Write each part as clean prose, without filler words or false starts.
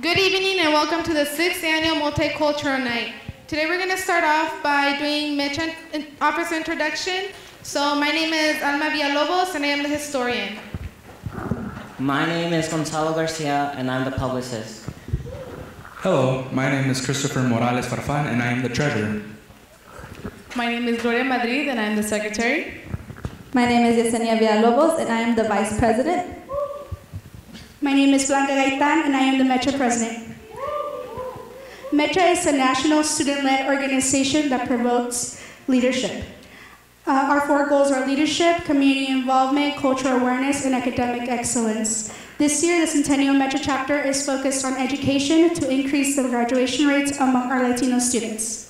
Good evening and welcome to the 6th Annual Multicultural Night. Today we're going to start off by doing MEChA officer introduction. So my name is Alma Villalobos and I am the historian. My name is Gonzalo Garcia and I'm the publicist. Hello, my name is Christopher Morales Farfan and I am the treasurer. My name is Gloria Madrid and I am the secretary. My name is Yesenia Villalobos and I am the vice president. My name is Blanca Gaitan and I am the MEChA president. MEChA is a national student-led organization that promotes leadership. Our 4 goals are leadership, community involvement, cultural awareness, and academic excellence. This year, the Centennial MEChA chapter is focused on education to increase the graduation rates among our Latino students.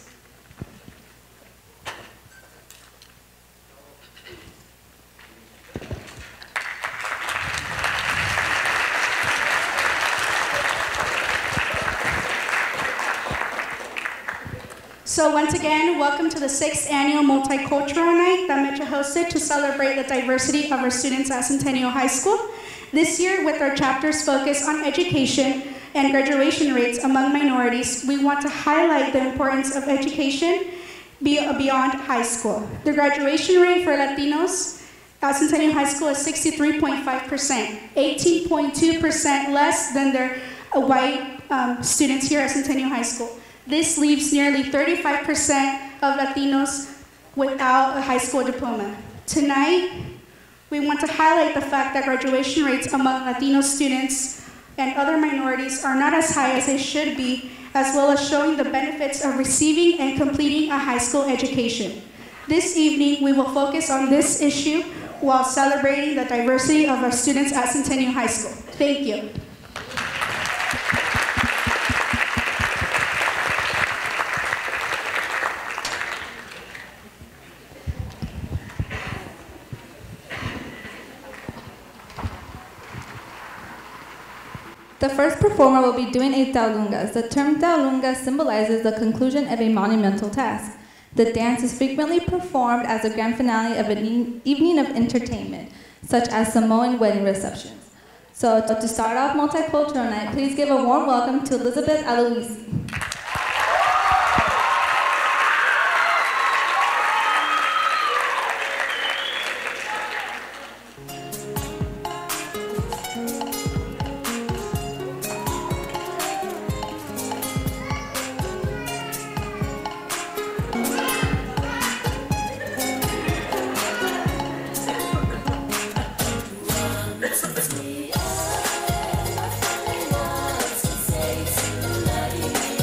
So once again, welcome to the 6th Annual Multicultural Night that MEChA hosted to celebrate the diversity of our students at Centennial High School. This year, with our chapter's focus on education and graduation rates among minorities, we want to highlight the importance of education beyond high school. The graduation rate for Latinos at Centennial High School is 63.5%, 18.2% less than their white students here at Centennial High School. This leaves nearly 35% of Latinos without a high school diploma. Tonight, we want to highlight the fact that graduation rates among Latino students and other minorities are not as high as they should be, as well as showing the benefits of receiving and completing a high school education. This evening, we will focus on this issue while celebrating the diversity of our students at Centennial High School. Thank you. The first performer will be doing a taulungas. The term taulungas symbolizes the conclusion of a monumental task. The dance is frequently performed as a grand finale of an evening of entertainment, such as Samoan wedding receptions. So to start off Multicultural Night, please give a warm welcome to Elizabeth Aloisi. Say to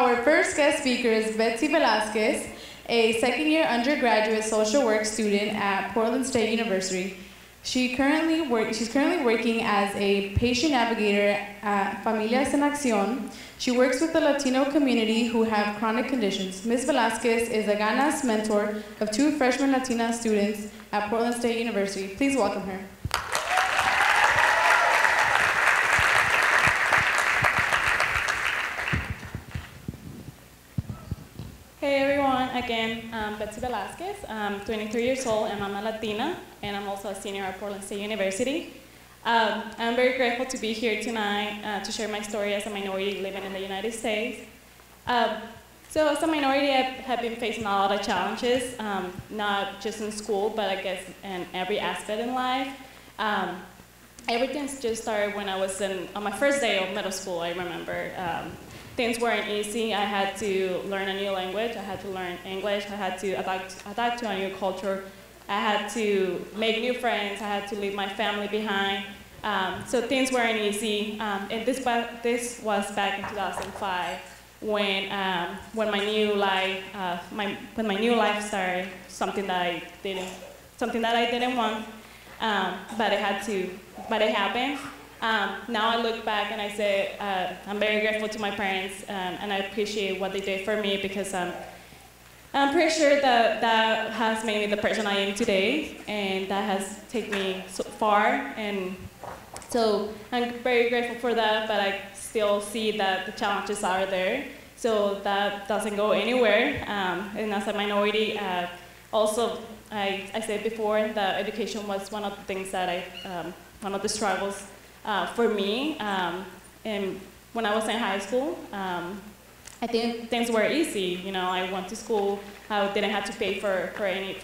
our first guest speaker is Betsy Velasquez, a second-year undergraduate social work student at Portland State University. She's currently working as a patient navigator at Familias en Acción. She works with the Latino community who have chronic conditions. Ms. Velasquez is a ganas mentor of 2 freshman Latina students at Portland State University. Please welcome her. Hey everyone, again, I'm Betsy Velasquez. I'm 23 years old and I'm a Latina, and I'm also a senior at Portland State University. I'm very grateful to be here tonight to share my story as a minority living in the United States. So as a minority, I have been facing a lot of challenges, not just in school, but I guess in every aspect in life. Everything just started when I was on my first day of middle school, I remember. Things weren't easy. I had to learn a new language. I had to learn English. I had to adapt to a new culture. I had to make new friends. I had to leave my family behind. So things weren't easy. And this was back in 2005 when my new life started. Something that I didn't want, but it happened. Now I look back and I say I'm very grateful to my parents, and I appreciate what they did for me, because I'm pretty sure that has made me the person I am today, and that has taken me so far. And so I'm very grateful for that, but I still see that the challenges are there. So that doesn't go anywhere. And as a minority, also I said before that education was one of the things that one of the struggles for me. And when I was in high school, I think things were easy. You know, I went to school. I didn't have to pay for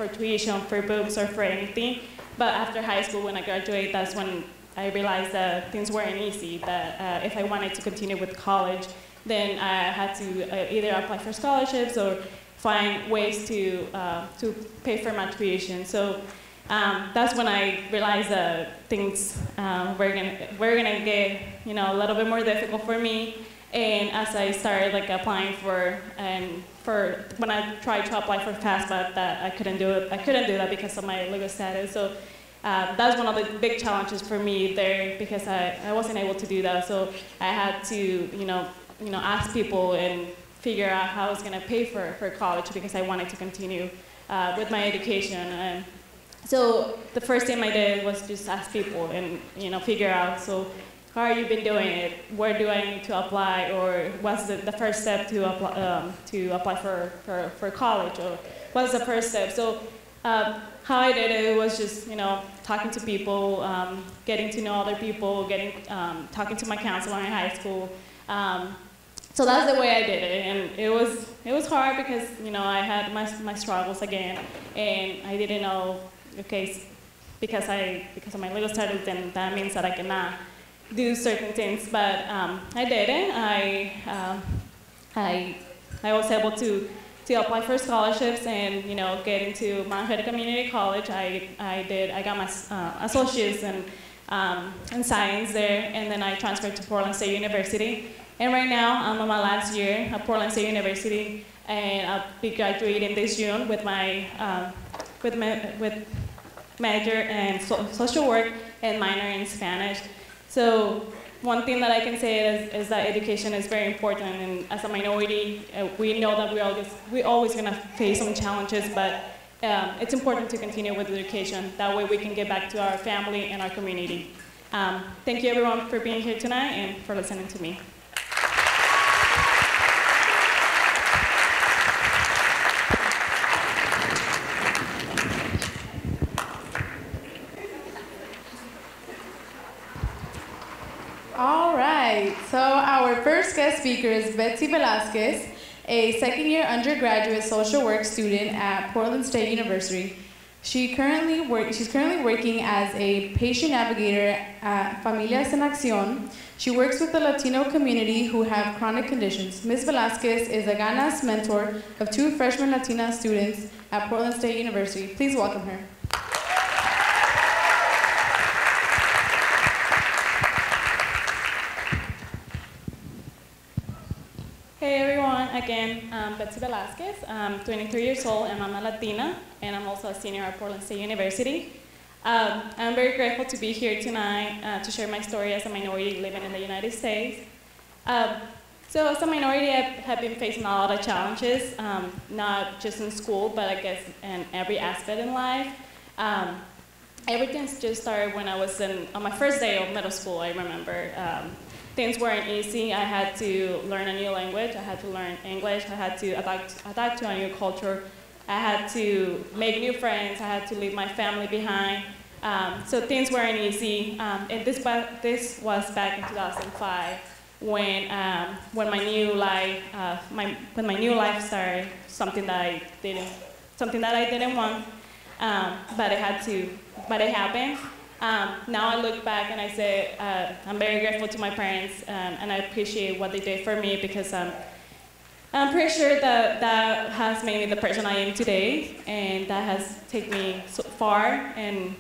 tuition, for books, or for anything. But after high school, when I graduated, that's when I realized that things weren't easy. That if I wanted to continue with college, then I had to either apply for scholarships or find ways to pay for my tuition. So that's when I realized that things were gonna get a little bit more difficult for me. And as I started applying for when I tried to apply for FAFSA, that I couldn't do it. I couldn't do that because of my legal status. So that's one of the big challenges for me there, because I wasn't able to do that. So I had to ask people and figure out how I was gonna pay for college, because I wanted to continue with my education. And so the first thing I did was just ask people and figure out, so how have you been doing it? Where do I need to apply? Or what's the first step to apply for college? Or what's the first step? So how I did it was just talking to people, getting to know other people, talking to my counselor in high school. So that's the way I did it, and it was hard because I had my struggles again, and I didn't know. Okay, because of my legal status, then that means that I cannot do certain things. But I did it. I was able to apply for scholarships and get into Manhattan Community College. I got my associates in science there, and then I transferred to Portland State University. And right now I'm on my last year at Portland State University, and I'll be graduating this June with my with major in social work and minor in Spanish. So one thing that I can say is that education is very important, and as a minority, we know that we're always going to face some challenges, but it's important to continue with education. That way we can get back to our family and our community. Thank you everyone for being here tonight and for listening to me. All right, so our first guest speaker is Betsy Velasquez, a second-year undergraduate social work student at Portland State University. She's currently working as a patient navigator at Familias en Acción. She works with the Latino community who have chronic conditions. Ms. Velasquez is a ganas mentor of 2 freshman Latina students at Portland State University. Please welcome her. Hey everyone, again, Betsy Velasquez. I'm 23 years old and I'm a Latina, and I'm also a senior at Portland State University. I'm very grateful to be here tonight to share my story as a minority living in the United States. So as a minority, I have been facing a lot of challenges, not just in school, but I guess in every aspect in life. Everything just started when I was on my first day of middle school, I remember. Things weren't easy. I had to learn a new language. I had to learn English. I had to adapt to a new culture. I had to make new friends. I had to leave my family behind. So things weren't easy. And this was back in 2005 when my new life started. Something that I didn't want, but it happened. Now I look back and I say I'm very grateful to my parents, and I appreciate what they did for me, because I'm pretty sure that has made me the person I am today, and that has taken me so far. And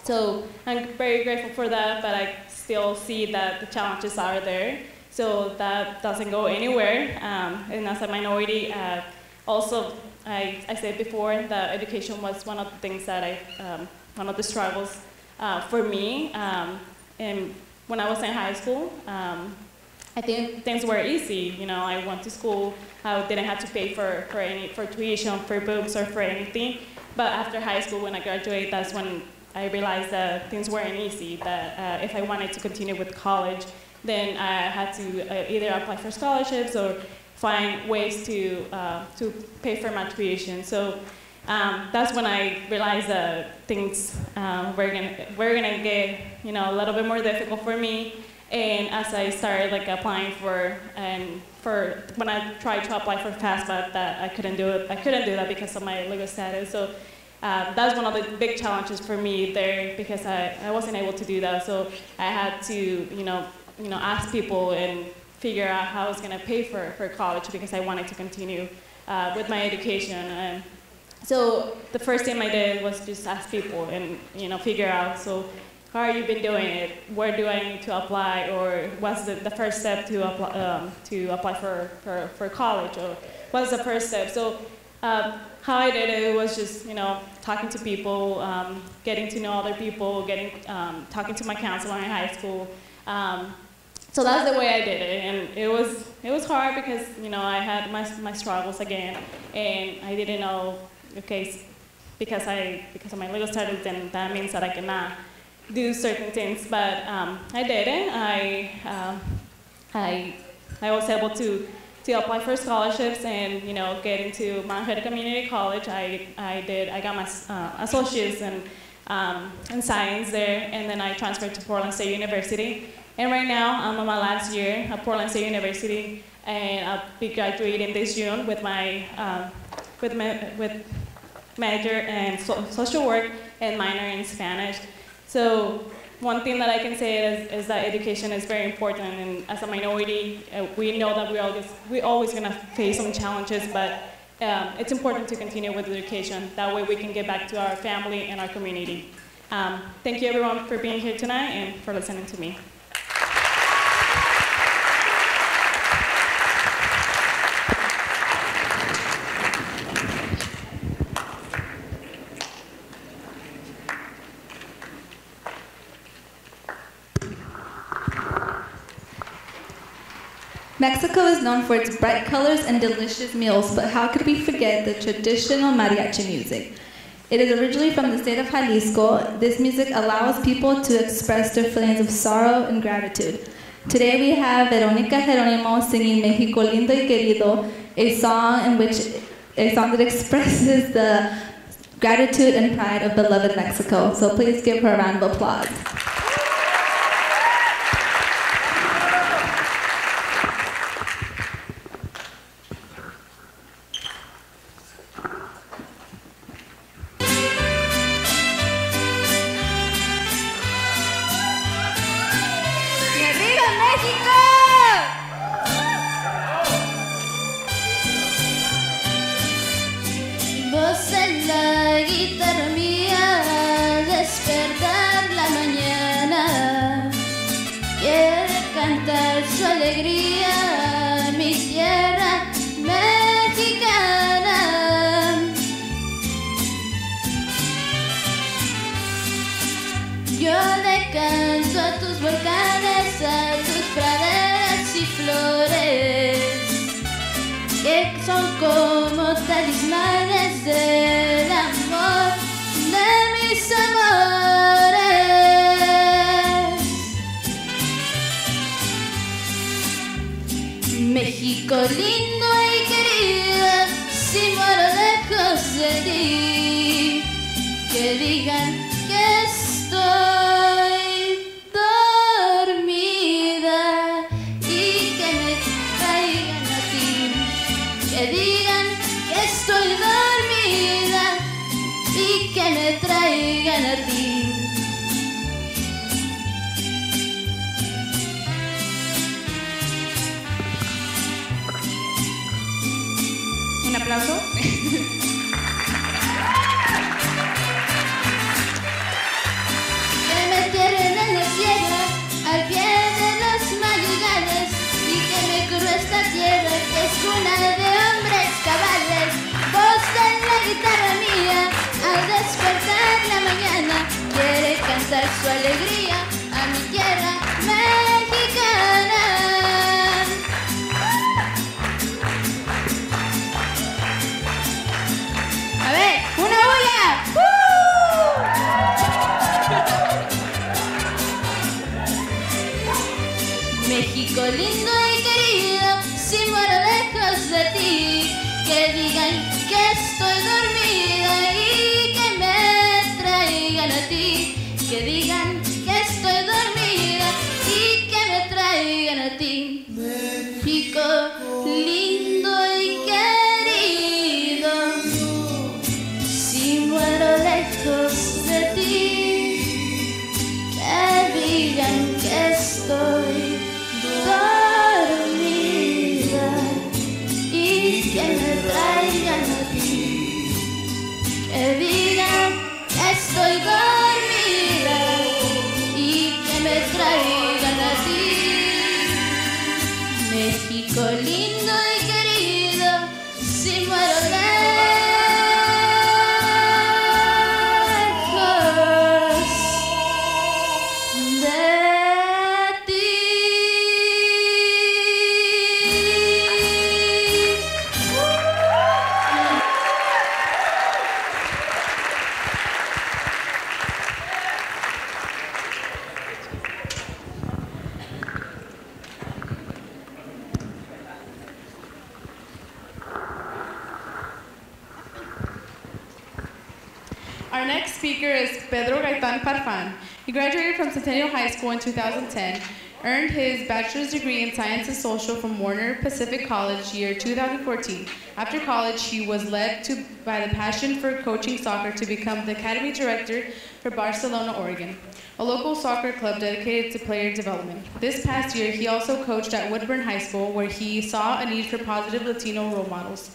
so I'm very grateful for that, but I still see that the challenges are there. So that doesn't go anywhere. And as a minority, also, I said before that education was one of the things that one of the struggles for me. And when I was in high school, I think things were easy. You know, I went to school. I didn't have to pay for tuition, for books, or for anything. But after high school, when I graduated, that's when I realized that things weren't easy. That if I wanted to continue with college, then I had to either apply for scholarships or find ways to pay for my tuition. So that's when I realized that things were gonna get a little bit more difficult for me. And as I started applying when I tried to apply for FAFSA, that I couldn't do it. I couldn't do that because of my legal status. So that's one of the big challenges for me there, because I wasn't able to do that. So I had to ask people and figure out how I was going to pay for college, because I wanted to continue with my education. And so the first thing I did was just ask people and figure out, so how have you been doing it? Where do I need to apply? Or what's the first step to apply for college? Or what's the first step? So how I did it was just talking to people, getting to know other people, talking to my counselor in high school. So that's the way I did it, and it was hard because I had my struggles again, and I didn't know, okay, because of my legal status, then that means that I cannot do certain things. But I didn't. I was able to apply for scholarships and get into Manhattan Community College. I got my associates in science there, and then I transferred to Portland State University. And right now, I'm on my last year at Portland State University, and I'll be graduating this June with my major in social work and minor in Spanish. So one thing that I can say is that education is very important, and as a minority, we know that we're always going to face some challenges, but it's important to continue with education. That way we can get back to our family and our community. Thank you everyone for being here tonight and for listening to me. Mexico is known for its bright colors and delicious meals, but how could we forget the traditional mariachi music? It is originally from the state of Jalisco. This music allows people to express their feelings of sorrow and gratitude. Today we have Veronica Jeronimo singing Mexico Lindo y Querido, a song that expresses the gratitude and pride of beloved Mexico. So please give her a round of applause. Voz en la guitarra mía, despertar la mañana, quiere cantar su alegría, mi tierra junto a tus volcanes, a tus praderas y flores, que son como talismanes del amor de mis amores. México lindo y querido, si muero lejos de ti, que digan que estoy dormida y que me traigan a ti, que digan que estoy dormida y que me traigan a ti. Un aplauso. Que me entierren en la sierra, al pie de los madrigales, y que me cure esta tierra que es cuna de hombres cabales. Voz de la guitarra mía, al despertar la mañana, quiere cantar su alegría a mi tierra mexicana. A ver, una bulla. México lindo y querido, si muero lejos de ti, que digan que estoy dormida y que me traigan a ti, que digan que estoy dormida y que me traigan a ti. México lindo y querido, si muero lejos de ti, que digan que estoy dormida y que me traigan a ti, que digan que estoy dormida y que me traigan a ti. México lindo y querido, si muero lejos de ti. Our next speaker is Pedro Gaitán Farfán. He graduated from Centennial High School in 2010, earned his bachelor's degree in Science and Social from Warner Pacific College year 2014. After college, he was led by the passion for coaching soccer to become the academy director for Barcelona, Oregon, a local soccer club dedicated to player development. This past year, he also coached at Woodburn High School, where he saw a need for positive Latino role models.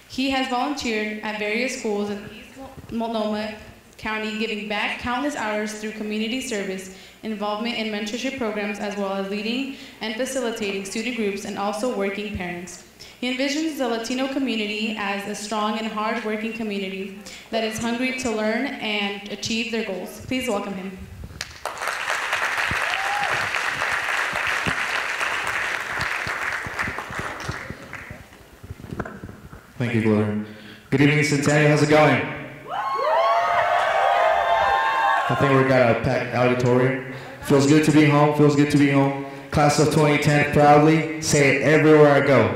He has volunteered at various schools in East Multnomah County, giving back countless hours through community service, involvement in mentorship programs, as well as leading and facilitating student groups and also working parents. He envisions the Latino community as a strong and hard-working community that is hungry to learn and achieve their goals. Please welcome him. Thank you, Gloria. Good evening, Centennial. How's it going? I think we got a packed auditorium. Feels good to be home. Feels good to be home. Class of 2010, proudly say it everywhere I go.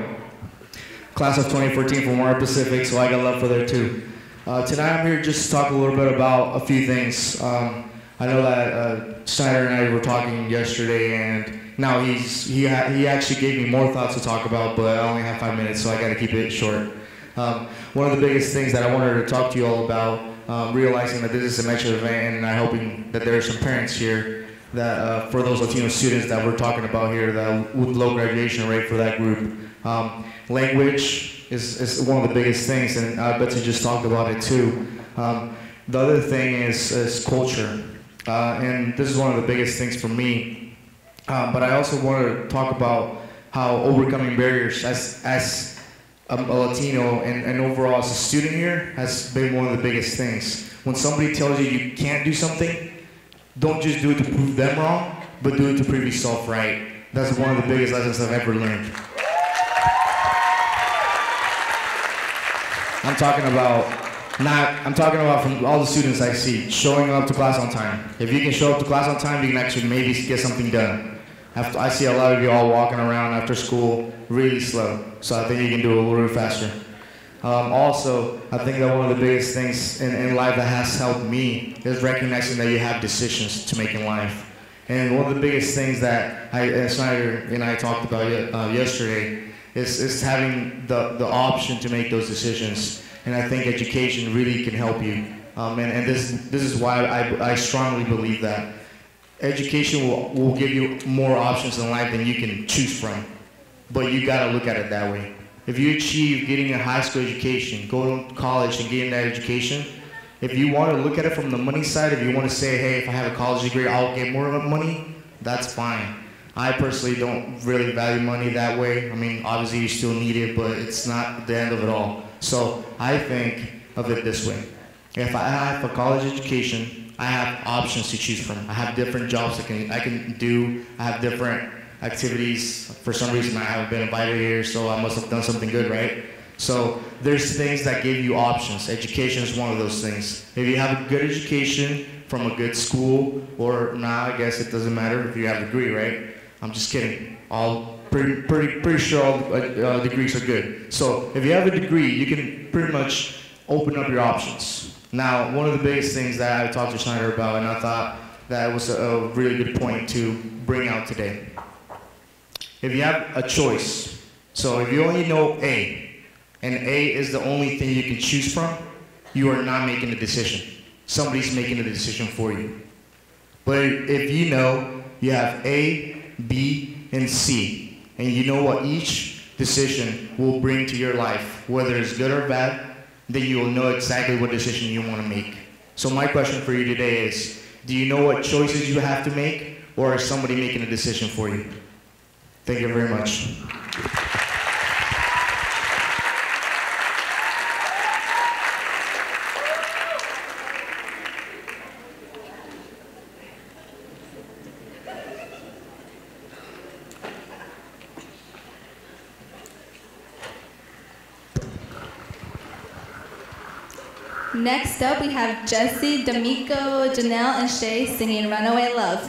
Class of 2014 from Warner Pacific, so I got love for there too. Tonight I'm here just to talk a little bit about a few things. I know that Schneider and I were talking yesterday, and now he actually gave me more thoughts to talk about, but I only have 5 minutes, so I got to keep it short. One of the biggest things that I wanted to talk to you all about, realizing that this is a MEChA event, and I'm hoping that there are some parents here that for those Latino students that we're talking about here, that with low graduation rate for that group. Language is one of the biggest things, and I bet you just talked about it too. The other thing is culture, and this is one of the biggest things for me. But I also wanted to talk about how overcoming barriers as a Latino and overall as a student here has been one of the biggest things. When somebody tells you you can't do something, don't just do it to prove them wrong, but do it to prove yourself right. That's one of the biggest lessons I've ever learned. I'm talking about from all the students I see, showing up to class on time. If you can show up to class on time, you can actually maybe get something done. I see a lot of you all walking around after school really slow, so I think you can do it a little bit faster. Also, I think that one of the biggest things in life that has helped me is recognizing that you have decisions to make in life. And one of the biggest things that Snyder and I talked about yesterday is having the option to make those decisions. And I think education really can help you. And this is why I strongly believe that. Education will give you more options in life than you can choose from. But you gotta look at it that way. If you achieve getting a high school education, go to college and getting that education, if you want to look at it from the money side, if you want to say, hey, if I have a college degree, I'll get more money, that's fine. I personally don't really value money that way. I mean, obviously you still need it, but it's not the end of it all. So I think of it this way. If I have a college education, I have options to choose from. I have different jobs I can do. I have different activities. For some reason, I haven't been invited here, so I must have done something good, right? So there's things that give you options. Education is one of those things. If you have a good education from a good school, or I guess it doesn't matter if you have a degree, right? I'm just kidding. Pretty sure all degrees are good. So if you have a degree, you can pretty much open up your options. Now, one of the biggest things that I talked to Schneider about, and I thought that was a really good point to bring out today. If you have a choice, so if you only know A, and A is the only thing you can choose from, you are not making a decision. Somebody's making a decision for you. But if you know you have A, B, and C, and you know what each decision will bring to your life, whether it's good or bad, then you will know exactly what decision you want to make. So my question for you today is, do you know what choices you have to make, or is somebody making a decision for you? Thank you very much. Next up, we have Jesse, D'Amico, Janelle, and Shay singing Runaway Love.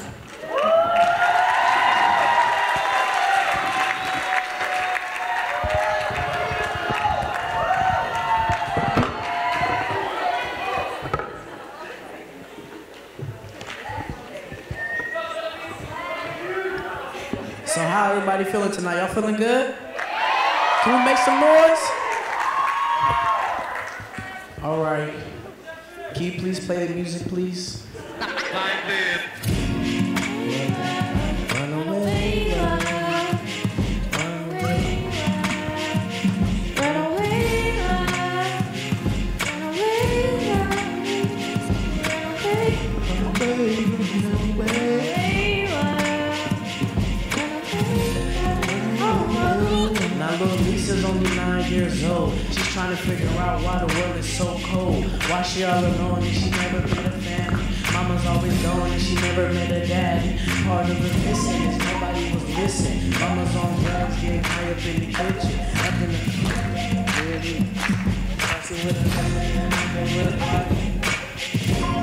So how everybody feeling tonight? Y'all feeling good? Can we make some noise? All right. Can you please play the music, please? Like this. Run away, love. Run away, love. Run away, love. Run away, love. Run away, love. Now little Lisa's only 9 years old. She's trying to figure out why the world is so cold. Why she all alone and she never met a family. Mama's always gone and she never met a daddy. Part of the missing is nobody was listening. Mama's on drugs, getting high up in the kitchen. Up in the really fussing with her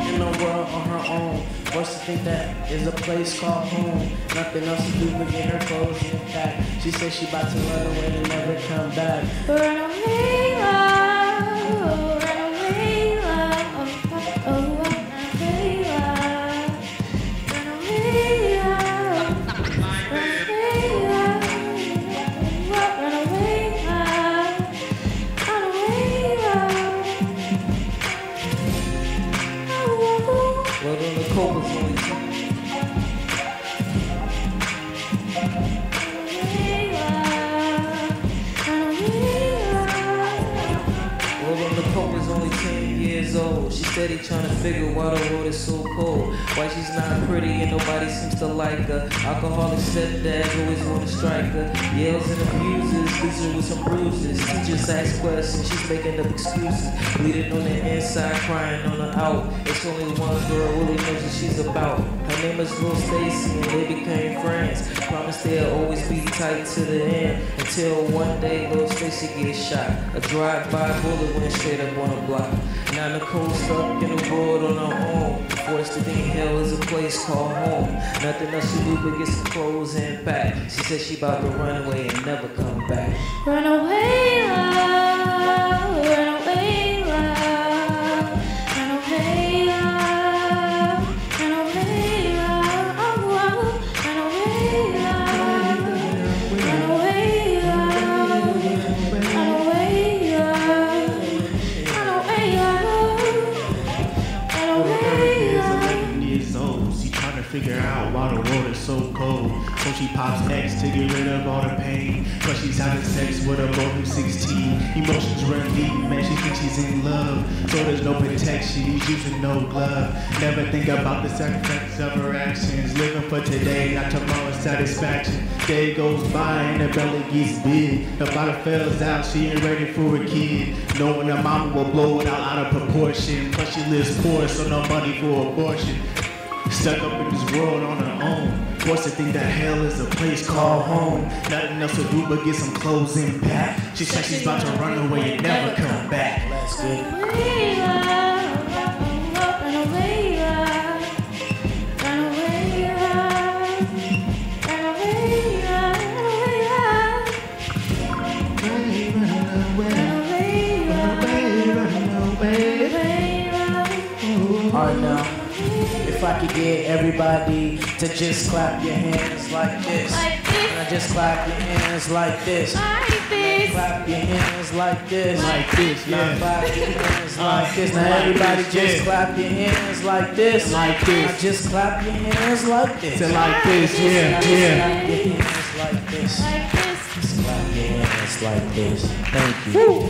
in the world on her own. What's to think that is a place called home? Nothing else to do but get her clothes and pack. She said she about to run away and never come back. Run away, love. Run away, love. Oh, run away, love. Run away, love. Run away, love. Run away, love. Run away, love. Well, then the cold was only Well, when the Pope was only 10 years old, she She's steady trying to figure why the world is so cold. Why she's not pretty and nobody seems to like her. Alcoholic stepdads always want to strike her. Yells and abuses, leaves her with some bruises. Teachers ask questions, she's making up excuses. Bleeding on the inside, crying on the out. It's only one girl really knows what she's about. Her name is Lil Stacy and they became friends. Promised they'll always be tight to the end. Until one day Lil Stacy gets shot. A drive-by bullet went straight up on the block. Now Nicole's stuck in the world on her own. Forced to think hell is a place called home. Nothing else she do but get some clothes and pack. She said she about to run away and never come back. Run away, love, run away, love, run away, love, run away, love, oh, run away, love, run away, love, run away, love, run away, love, run away, love. Years old, she trying to figure out why the world is so cold. So she pops X to get rid of all the pain. But she's having sex with a boy who's 16. Emotions run deep, man, she thinks she's in love. So there's no protection, he's using no glove. Never think about the sacrifice of her actions. Living for today, not tomorrow's satisfaction. Day goes by and her belly gets big. Her body fills out, she ain't ready for a kid. Knowing her mama will blow it out of proportion. Plus she lives poor, so no money for abortion. Stuck up in this world on her own. Forced to think that hell is a place called home. Nothing else to do but get some clothes and pack. She said she's about to run away and never come back. That's good. Run away, love, run away, love, run away, love, run away, love, Alright now, if I could get everybody to just clap your hands like this. And I just clap your hands like this. Clap your hands like this. Like this, yeah. Clap your hands like this. Now everybody just clap your hands like this. Like this. Now just clap your hands like this. So like this, yeah, Clap yeah. your hands like this. Just clap your hands like this. Thank you.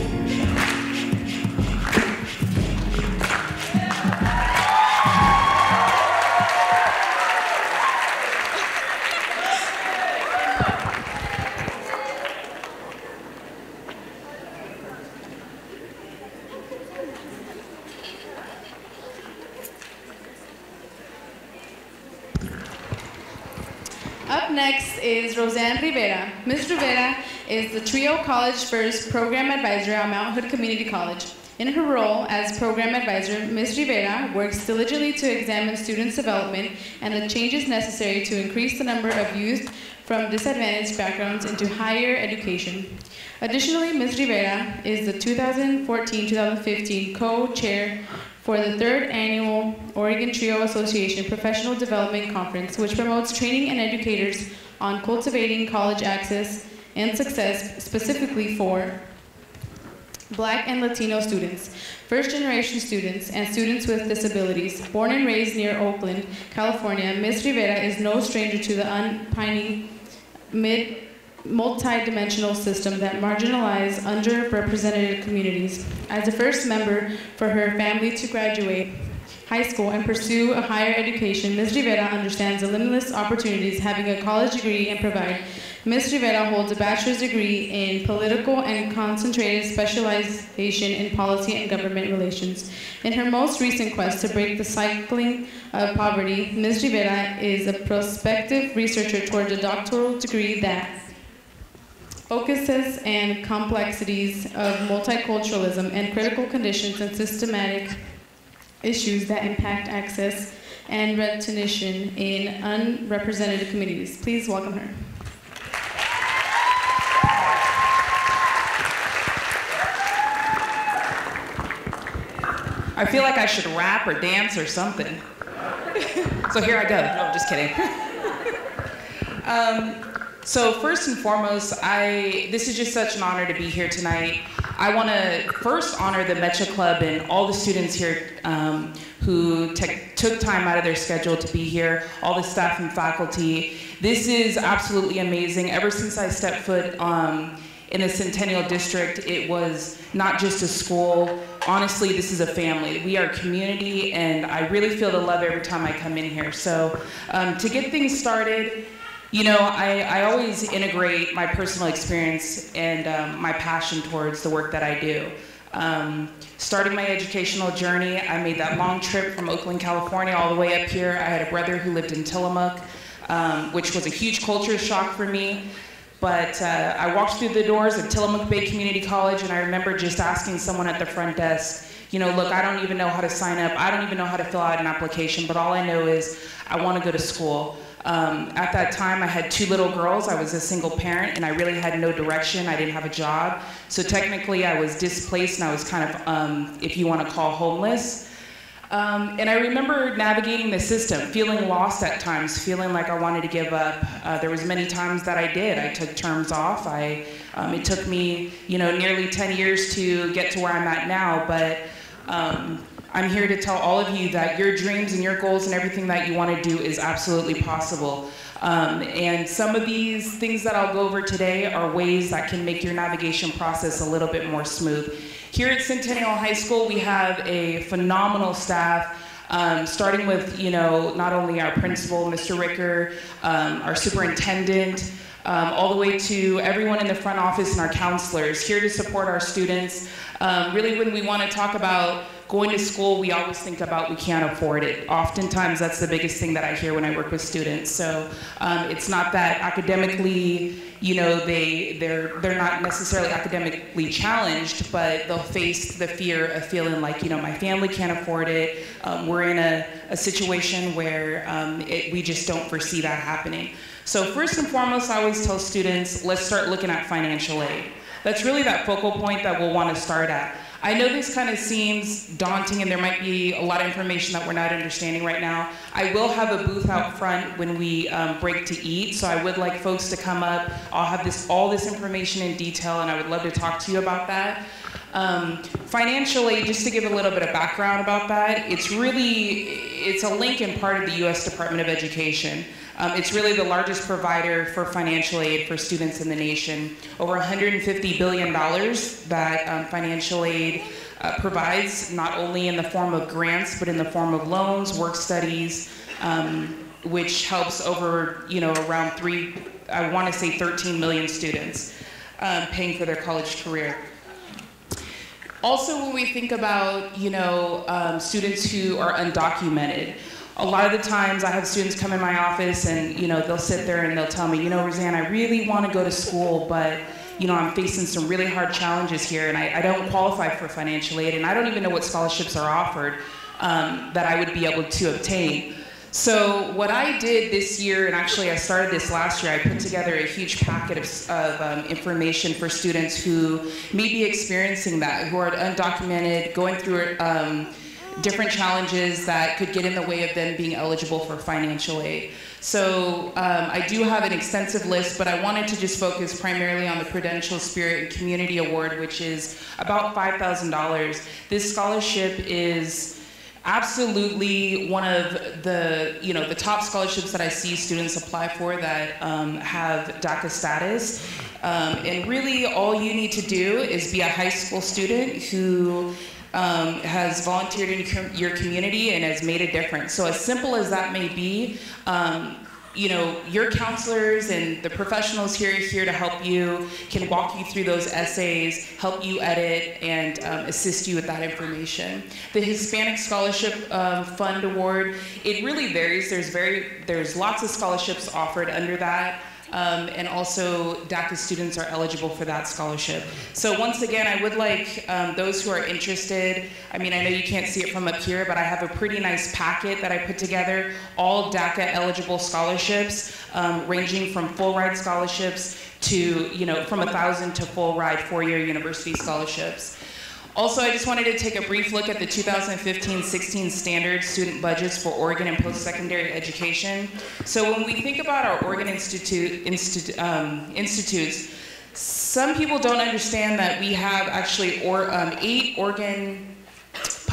Up next is Roseanne Rivera. Ms. Rivera is the Trio College First Program Advisor at Mount Hood Community College. In her role as Program Advisor, Ms. Rivera works diligently to examine students' development and the changes necessary to increase the number of youth from disadvantaged backgrounds into higher education. Additionally, Ms. Rivera is the 2014-2015 co-chair for the 3rd Annual Oregon Trio Association Professional Development Conference, which promotes training and educators on cultivating college access and success specifically for Black and Latino students, first-generation students, and students with disabilities. Born and raised near Oakland, California, Ms. Rivera is no stranger to the unpining multi-dimensional system that marginalized underrepresented communities. As the first member for her family to graduate high school and pursue a higher education, Ms. Rivera understands the limitless opportunities having a college degree can provide. Ms. Rivera holds a bachelor's degree in political and concentrated specialization in policy and government relations. In her most recent quest to break the cycling of poverty, Ms. Rivera is a prospective researcher towards a doctoral degree that focuses on complexities of multiculturalism and critical conditions and systematic issues that impact access and recognition in unrepresented communities. Please welcome her. I feel like I should rap or dance or something. So here I go. No, just kidding. So first and foremost, this is just such an honor to be here tonight. I want to first honor the MEChA Club and all the students here who took time out of their schedule to be here, all the staff and faculty. This is absolutely amazing. Ever since I stepped foot in the Centennial District, it was not just a school honestly, this is a family. We are a community, and I really feel the love every time I come in here. So to get things started, you know, I always integrate my personal experience and my passion towards the work that I do. Starting my educational journey, I made that long trip from Oakland, California, all the way up here. I had a brother who lived in Tillamook, which was a huge culture shock for me. But I walked through the doors at Tillamook Bay Community College, and I remember just asking someone at the front desk, you know, look, I don't even know how to sign up. I don't even know how to fill out an application, but all I know is I want to go to school. At that time, I had 2 little girls. I was a single parent, and I really had no direction. I didn't have a job. So technically, I was displaced, and I was kind of, if you want to call, homeless. And I remember navigating the system, feeling lost at times, feeling like I wanted to give up. There was many times that I did. I took terms off. It took me, you know, nearly 10 years to get to where I'm at now, but I'm here to tell all of you that your dreams and your goals and everything that you want to do is absolutely possible. And some of these things that I'll go over today are ways that can make your navigation process a little bit more smooth. Here at Centennial High School, we have a phenomenal staff, starting with, you know, not only our principal, Mr. Ricker, our superintendent, all the way to everyone in the front office and our counselors, here to support our students. Really, when we want to talk about going to school, we always think about we can't afford it. Oftentimes, that's the biggest thing that I hear when I work with students. So it's not that academically, you know, they're not necessarily academically challenged, but they'll face the fear of feeling like, you know, my family can't afford it. We're in a situation where we just don't foresee that happening. So first and foremost, I always tell students, let's start looking at financial aid. That's really that focal point that we'll want to start at. I know this kind of seems daunting, and there might be a lot of information that we're not understanding right now. I will have a booth out front when we break to eat, so I would like folks to come up. I'll have all this information in detail, and I would love to talk to you about that. Financial aid, just to give a little bit of background about that, it's a link and part of the U.S. Department of Education. It's really the largest provider for financial aid for students in the nation. Over $150 billion that financial aid provides, not only in the form of grants, but in the form of loans, work studies, which helps over, you know, around 13 million students paying for their college career. Also, when we think about, you know, students who are undocumented, a lot of the times I have students come in my office and, you know, they'll sit there and they'll tell me, you know, Roseanne, I really want to go to school, but, you know, I'm facing some really hard challenges here, and I don't qualify for financial aid, and I don't even know what scholarships are offered that I would be able to obtain. So what I did this year, and actually I started this last year, I put together a huge packet of information for students who may be experiencing that, who are undocumented, going through different challenges that could get in the way of them being eligible for financial aid. So I do have an extensive list, but I wanted to just focus primarily on the Prudential Spirit and Community Award, which is about $5,000. This scholarship is absolutely one of the, you know, the top scholarships that I see students apply for that have DACA status. And really all you need to do is be a high school student who has volunteered in your community and has made a difference. So as simple as that may be, you know, your counselors and the professionals here to help you can walk you through those essays, help you edit, and assist you with that information. The Hispanic Scholarship Fund Award, it really varies. There's lots of scholarships offered under that. And also DACA students are eligible for that scholarship. So once again, I would like those who are interested, I mean, I know you can't see it from up here, but I have a pretty nice packet that I put together, all DACA eligible scholarships, ranging from full ride scholarships to, you know, from 1,000 to full ride 4-year university scholarships. Also, I just wanted to take a brief look at the 2015-16 standard student budgets for Oregon and post-secondary education. So when we think about our Oregon institutes, some people don't understand that we have actually 8 Oregon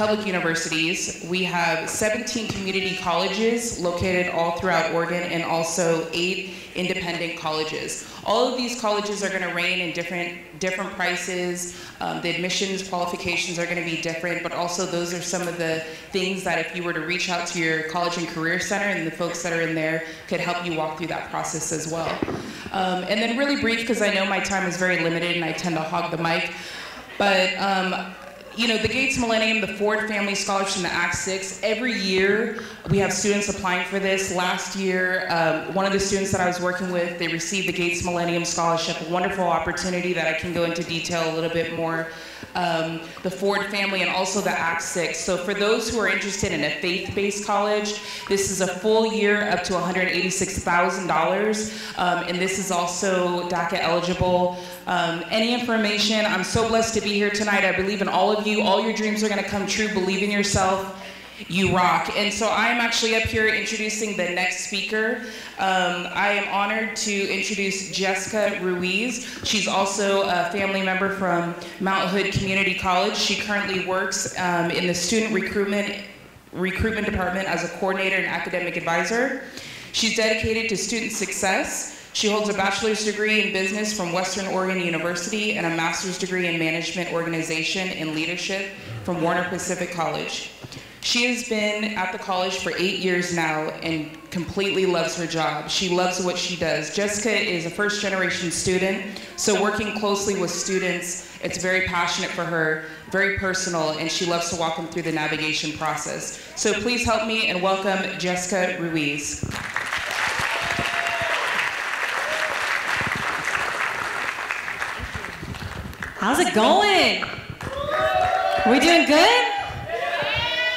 public universities. We have 17 community colleges located all throughout Oregon and also 8 independent colleges. All of these colleges are going to range in different prices. The admissions qualifications are going to be different, but also those are some of the things that if you were to reach out to your college and career center and the folks that are in there could help you walk through that process as well. And then really brief, because I know my time is very limited and I tend to hog the mic, but you know, the Gates Millennium, the Ford Family Scholarship, and the Act 6, every year we have students applying for this. Last year, one of the students that I was working with, they received the Gates Millennium Scholarship, a wonderful opportunity that I can go into detail a little bit more. The Ford family and also the Act 6. So for those who are interested in a faith-based college, this is a full year up to $186,000, and this is also DACA eligible. Any information, I'm so blessed to be here tonight. I believe in all of you. All your dreams are going to come true. Believe in yourself. You rock. And so I'm actually up here introducing the next speaker. I am honored to introduce Jessica Ruiz. She's also a family member from Mount Hood Community College. She currently works in the student recruitment department as a coordinator and academic advisor. She's dedicated to student success. She holds a bachelor's degree in business from Western Oregon University and a master's degree in management organization and leadership from Warner Pacific College. She has been at the college for 8 years now and completely loves her job. She loves what she does. Jessica is a first-generation student, so working closely with students, it's very passionate for her, very personal, and she loves to walk them through the navigation process. So please help me and welcome Jessica Ruiz. How's it going? Are we doing good?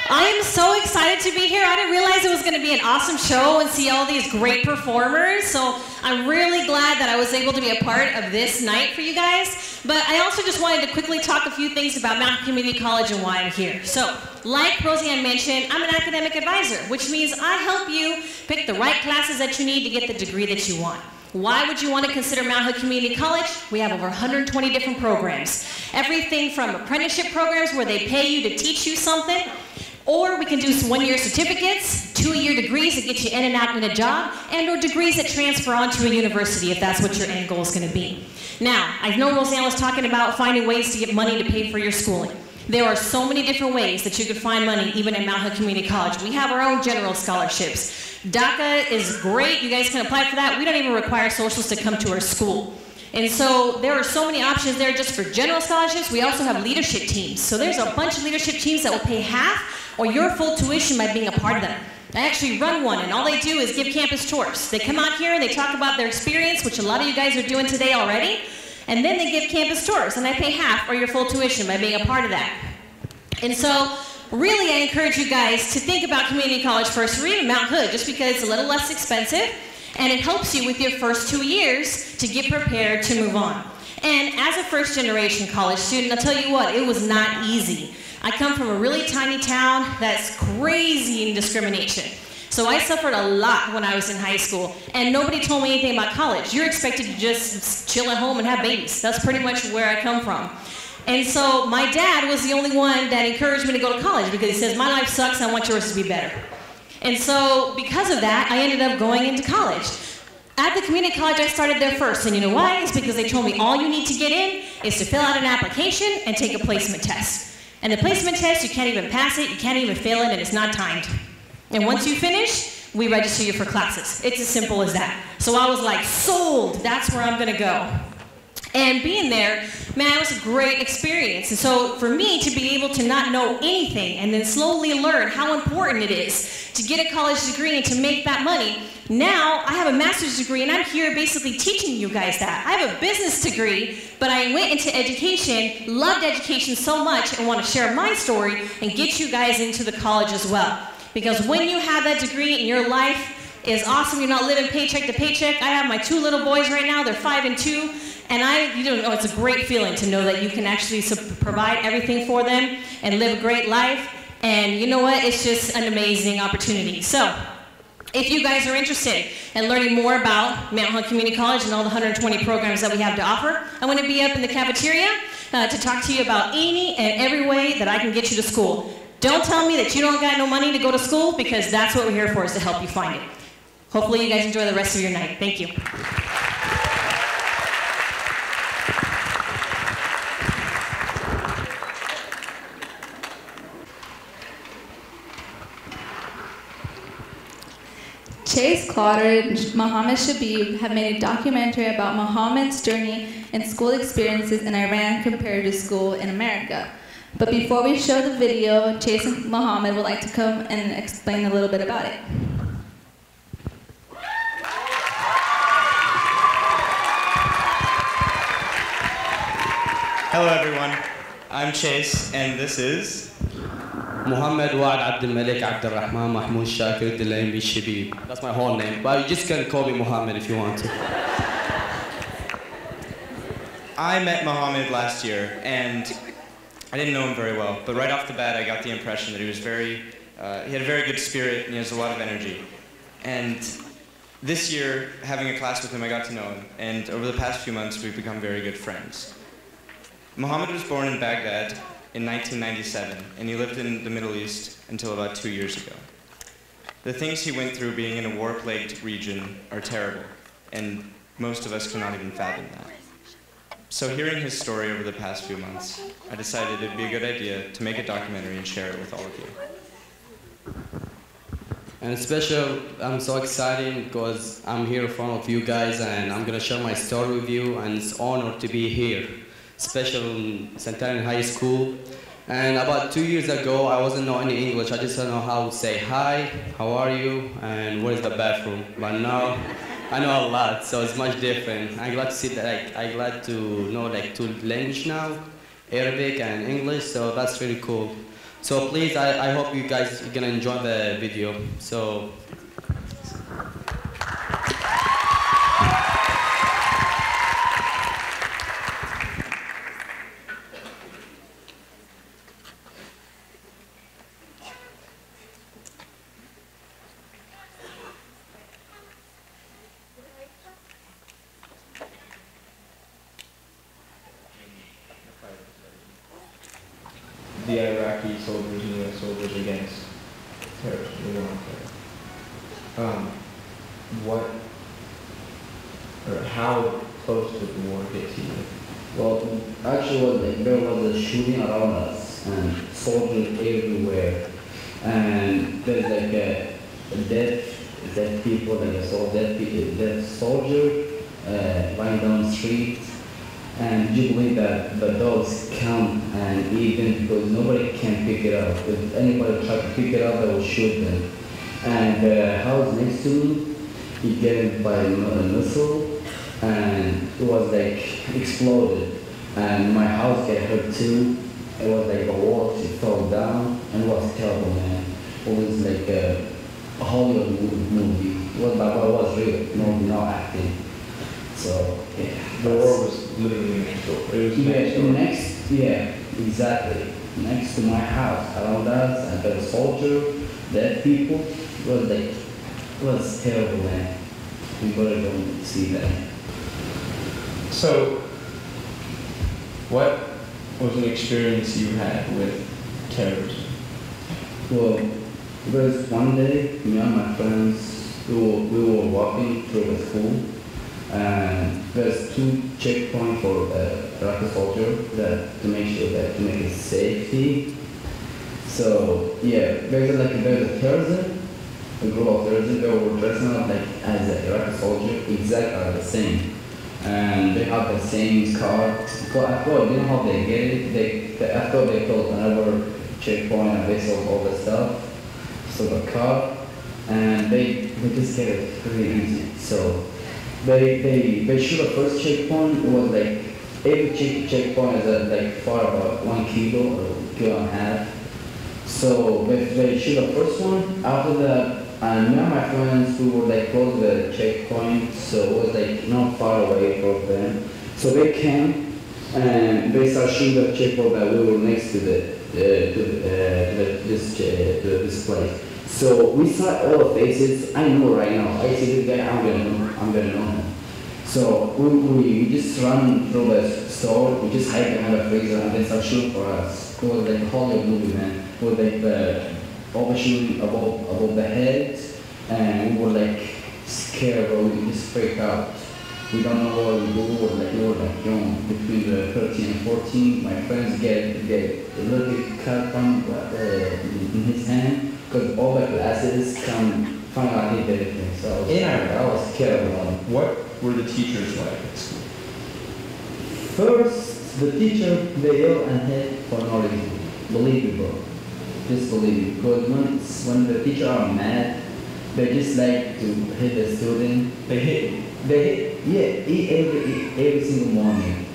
I am so excited to be here. I didn't realize it was going to be an awesome show and see all these great performers. So I'm really glad that I was able to be a part of this night for you guys. But I also just wanted to quickly talk a few things about Mount Hood Community College and why I'm here. So, like Roseanne mentioned, I'm an academic advisor, which means I help you pick the right classes that you need to get the degree that you want. Why would you want to consider Mount Hood Community College? We have over 120 different programs. Everything from apprenticeship programs where they pay you to teach you something, or we can do some one-year certificates, 2-year degrees that get you in and out in a job, and or degrees that transfer onto a university if that's what your end goal is going to be. Now, I know Roseanne was talking about finding ways to get money to pay for your schooling. There are so many different ways that you could find money even at Mount Hood Community College. We have our own general scholarships. DACA is great. You guys can apply for that. We don't even require socials to come to our school. And so there are so many options there just for general scholarships. We also have leadership teams. So there's a bunch of leadership teams that will pay half or your full tuition by being a part of them. I actually run one, and all they do is give campus tours. They come out here and they talk about their experience, which a lot of you guys are doing today already, and then they give campus tours, and I pay half or your full tuition by being a part of that. And so really I encourage you guys to think about community college first, or even Mount Hood, just because it's a little less expensive, and it helps you with your first 2 years to get prepared to move on. And as a first-generation college student, I'll tell you what, it was not easy. I come from a really tiny town that's crazy in discrimination. So I suffered a lot when I was in high school, and nobody told me anything about college. You're expected to just chill at home and have babies. That's pretty much where I come from. And so my dad was the only one that encouraged me to go to college because he says, my life sucks, I want yours to be better. And so because of that, I ended up going into college. At the community college, I started there first, and you know why? It's because they told me all you need to get in is to fill out an application and take a placement test. And the placement test, you can't even pass it, you can't even fail it, and it's not timed. And once you finish, we register you for classes. It's as simple as that. So I was like, sold, that's where I'm gonna go. And being there, man, it was a great experience. And so for me to be able to not know anything and then slowly learn how important it is to get a college degree and to make that money, now I have a master's degree and I'm here basically teaching you guys that. I have a business degree, but I went into education, loved education so much, and want to share my story and get you guys into the college as well. Because when you have that degree and your life is awesome, you're not living paycheck to paycheck. I have my 2 little boys right now, they're 5 and 2. And you don't know, it's a great feeling to know that you can actually provide everything for them and live a great life. And you know what? It's just an amazing opportunity. So, if you guys are interested in learning more about Mount Hood Community College and all the 120 programs that we have to offer, I'm going to be up in the cafeteria to talk to you about any and every way that I can get you to school. Don't tell me that you don't got no money to go to school, because that's what we're here for, is to help you find it. Hopefully you guys enjoy the rest of your night. Thank you. Chase Clotter and Mohammed Shabib have made a documentary about Mohammed's journey and school experiences in Iran compared to school in America. But before we show the video, Chase and Mohammed would like to come and explain a little bit about it. Hello everyone, I'm Chase and this is Muhammad Wa'ad Abdul Malik Abdul Rahman Mahmoud Shakir Delaymi Shabib. That's my whole name, but you just can call me Muhammad if you want to. I met Mohammed last year and I didn't know him very well, but right off the bat I got the impression that he was he had a very good spirit and he has a lot of energy. And this year, having a class with him, I got to know him, and over the past few months we've become very good friends. Mohammed was born in Baghdad in 1997, and he lived in the Middle East until about 2 years ago. The things he went through being in a war-plagued region are terrible, and most of us cannot even fathom that. So hearing his story over the past few months, I decided it'd be a good idea to make a documentary and share it with all of you. And special, I'm so excited because I'm here in front of you guys and I'm gonna share my story with you, and it's an honor to be here. Special in Centennial High School. And about 2 years ago, I wasn't know any English. I just didn't know how to say hi, how are you, and where's the bathroom. But now, I know a lot, so it's much different. I'm glad to see that, I'm glad to know two languages now, Arabic and English, so that's really cool. So please, I hope you guys are gonna enjoy the video. So. The Iraqi soldiers and U.S. soldiers against terrorists in the war on terror. How close did the war get to you? Well, actually, there was a shooting around us and soldiers everywhere, and there's a dead people, dead soldier lying down the street. And you believe that the dogs come and eat them because nobody can pick it up. If anybody tries to pick it up, they will shoot them. And the house next to me, he got hit by a missile, and it was exploded. And my house got hurt too. It was a wall, it fell down, and it was terrible, man. It was a Hollywood movie. It was real, no acting. So, yeah. The war was literally next door. It was next, yeah, exactly. Next to my house, around us, and the soldier, dead people. It was terrible, man. We better don't see that. So, what was an experience you had with terrorism? Well, there was one day, me and my friends, we were walking through the school, and there's 2 checkpoints for Iraqi soldier to make sure that to make it safety. So yeah, there's a terrorism, a group of terrorists. They were dressing up as an Iraqi soldier, exactly the same, and they have the same car. So I thought, you know how they get it? I thought they called another checkpoint and they sold all the stuff, so the car, and they just get it pretty easy. So. They shoot a first checkpoint. It was every checkpoint is far about 1 kilo or 1.5 kilos. So they shoot the first one. After that, me and my friends, we were close to the checkpoint, so it was not far away from them. So they came and they started shooting the checkpoint that we were next to this place. So we saw all the faces. I know right now. I see this guy. I'm gonna know him. So we just run through the store, we just hide behind the freezer and they start shooting for us. It was like a Hollywood movie, man. It was like overshooting above the head, and we were like scared, or we just freaked out. We don't know what we do. We were like young, between the 13 and 14. My friends get a little bit cut from in his hand because all the glasses come find out he did everything. So I was scared of him. What were the teachers like at school? First, the teacher, they yell and hit for no reason. Believe me, bro. Just believe me. Because when the teacher are mad, they just like to hit the student. They hit you? They hit, every single morning.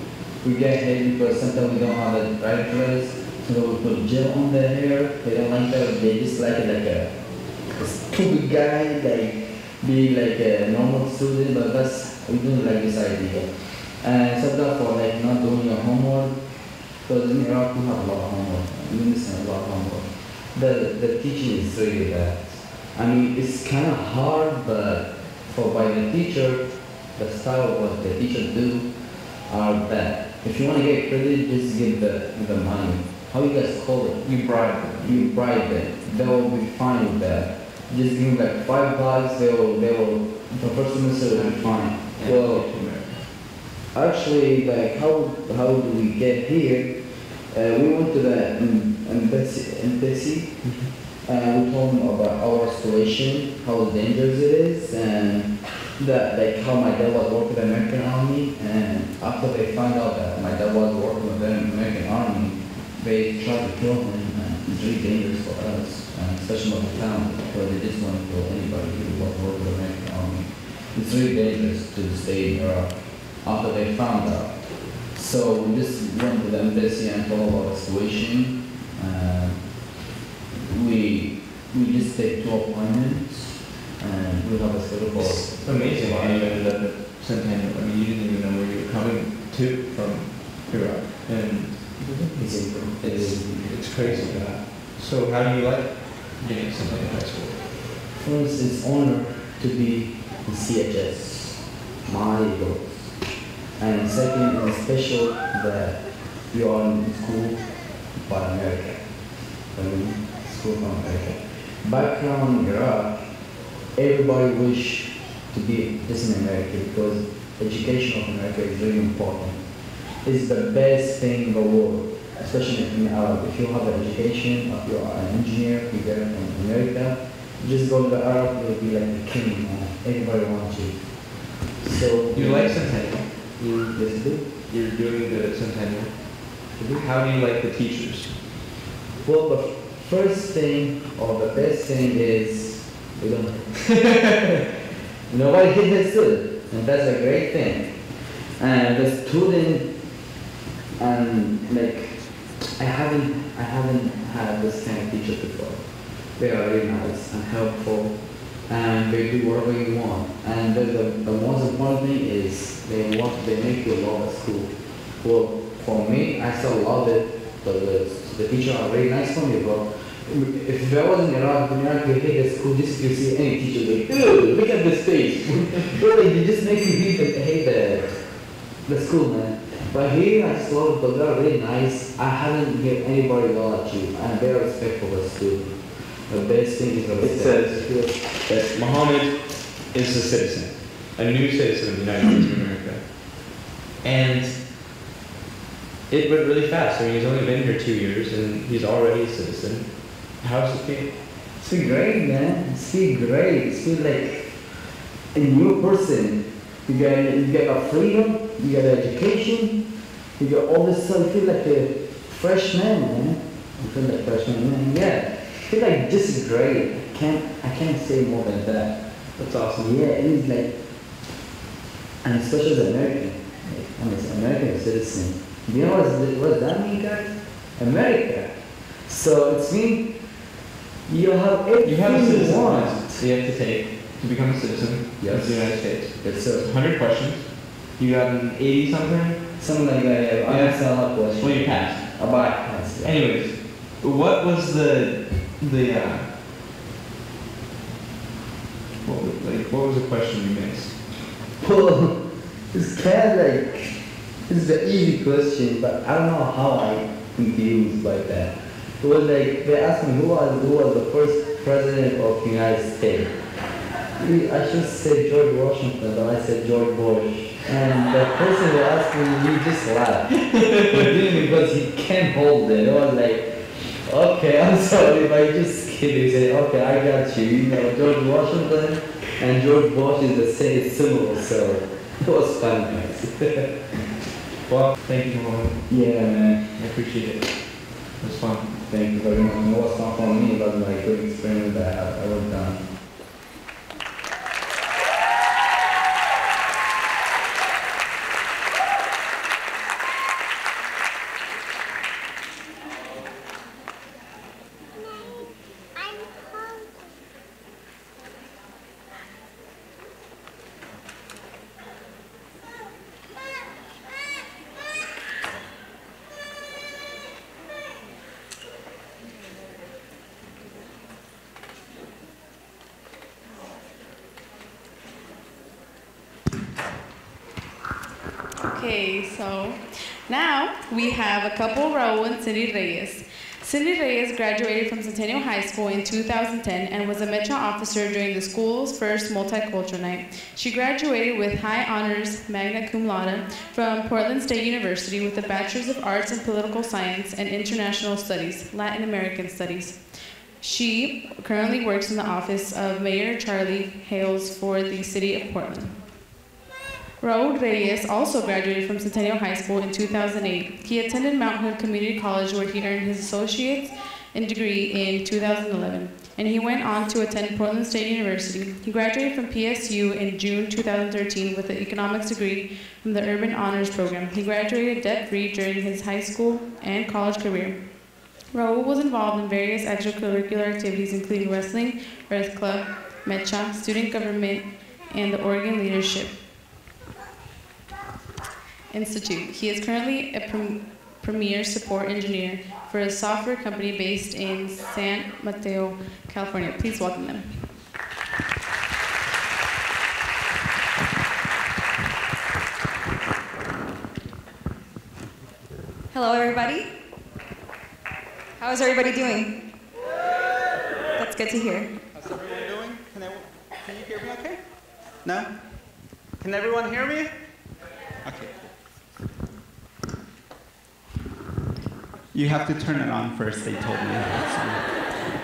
We get hit because sometimes we don't have the right dress, so we put gel on their hair. They don't like that. They just like it like a stupid guy, like be like a normal student, but we don't like this idea. And sometimes for like not doing your homework, because in Iraq we have a lot of homework. We understand a lot of homework. The teaching is really bad. I mean, it's kind of hard, but by the teacher, the style of what the teacher do are bad. If you want to get credit, just give the money. How you guys call it? You bribe them. You bribe them. They will be fine with that. Just give them like $5. They will. The first semester will be fine. Yeah. Well, actually, like how do we get here? We went to the embassy. We told them about our situation, how dangerous it is, and that like how my dad was working with the American Army. And after they found out that my dad was working with the American Army, they tried to kill him. And it's really dangerous for us, especially with the family, because they just want to kill anybody who was working with the American Army. It's really dangerous to stay in Iraq after they found out. So we just went to the embassy and told about the situation. We just take 2 appointments and we have a schedule for. It's amazing how you ended up at Centennial. I mean, you didn't even know where you were coming to from Iraq, and it's crazy that. So how do you like being at Centennial High School? First, it's an honor to be in CHS, my goals. And second, it's special that you are in school by America. I mean, school from America. Back home in Iraq, everybody wish to be this in America because education of America is really important. It's the best thing in the world, especially in Arab. If you have an education, if you are an engineer, you get it from America, just go to the Arab, you'll be like the king, man. Everybody wants you. So you like Centennial? Yes, I do. You're doing good at Centennial. How do you like the teachers? Well, the first thing or the best thing is we don't. Nobody hit the student, and that's a great thing. And the student, and like I haven't had this kind of teacher before. They are really nice and helpful, and they do whatever you want. And the most important thing is they make you love the school. Well, for me, I still love it, but the teachers are very nice for me, bro. If I was in Iraq, you hate the school, just you see any teacher like, ew, look at this face. Really, they just make you hate the school, man. But here, I just love it, but they're really nice. I haven't heard anybody yell at you, and they're respectful of the student. The best thing is the respect. It says that Muhammad is a citizen, a new citizen of the United States of America. And it went really fast. I mean, he's only been here 2 years, and he's already a citizen. How's it feel? It's feel great, man. It's feel great. It's feel like a new person. You get a freedom, you get education, you get all this stuff. You feel like a freshman, man. You feel like freshman, man. Yeah. I feel like this is great. I can't say more than that. That's awesome. Yeah, it is like, and especially as an American. Like, I'm an American citizen. Do you know what does that mean, guys? America. So it's mean you have everything you have a citizen want. test you have to take to become a citizen of the United States. Yes, sir. 100 questions. You got an 80 something? Something like that. Yeah. I answered a lot of questions. Well, you passed. I passed. Yeah. Anyways, what was what was the question you missed? Well, It's kind of like, it's an easy question, but I don't know how I confused like that. It was like, they asked me who was the first president of the United States. I should say George Washington, but I said George Bush. And the person who asked me, he just laughed. Because he can't hold it. It was like, okay, I'm sorry, but I just kidding. He said, okay, I got you. You know, George Washington and George Bush is the same symbol, so it was fun, guys. Well, thank you, Mohammed. Yeah, man. I appreciate it. It was fun. Thank you very much. It was fun for me. It was like a good experience that I worked on. Okay, so now we have a couple, Raul and Cindy Reyes. Cindy Reyes graduated from Centennial High School in 2010 and was a MEChA officer during the school's first multicultural night. She graduated with high honors magna cum laude from Portland State University with a Bachelor's of Arts in Political Science and International Studies, Latin American Studies. She currently works in the office of Mayor Charlie Hales for the city of Portland. Raul Reyes also graduated from Centennial High School in 2008. He attended Mount Hood Community College where he earned his associate's degree in 2011, and he went on to attend Portland State University. He graduated from PSU in June 2013 with an economics degree from the Urban Honors Program. He graduated debt-free during his high school and college career. Raul was involved in various extracurricular activities including wrestling, Earth Club, MEChA, student government, and the Oregon Leadership Institute. He is currently a premier support engineer for a software company based in San Mateo, California. Please welcome them. Hello, everybody. How is everybody doing? That's good to hear. How's everyone doing? Can you hear me okay? No? Can everyone hear me? Okay. You have to turn it on first, they told me.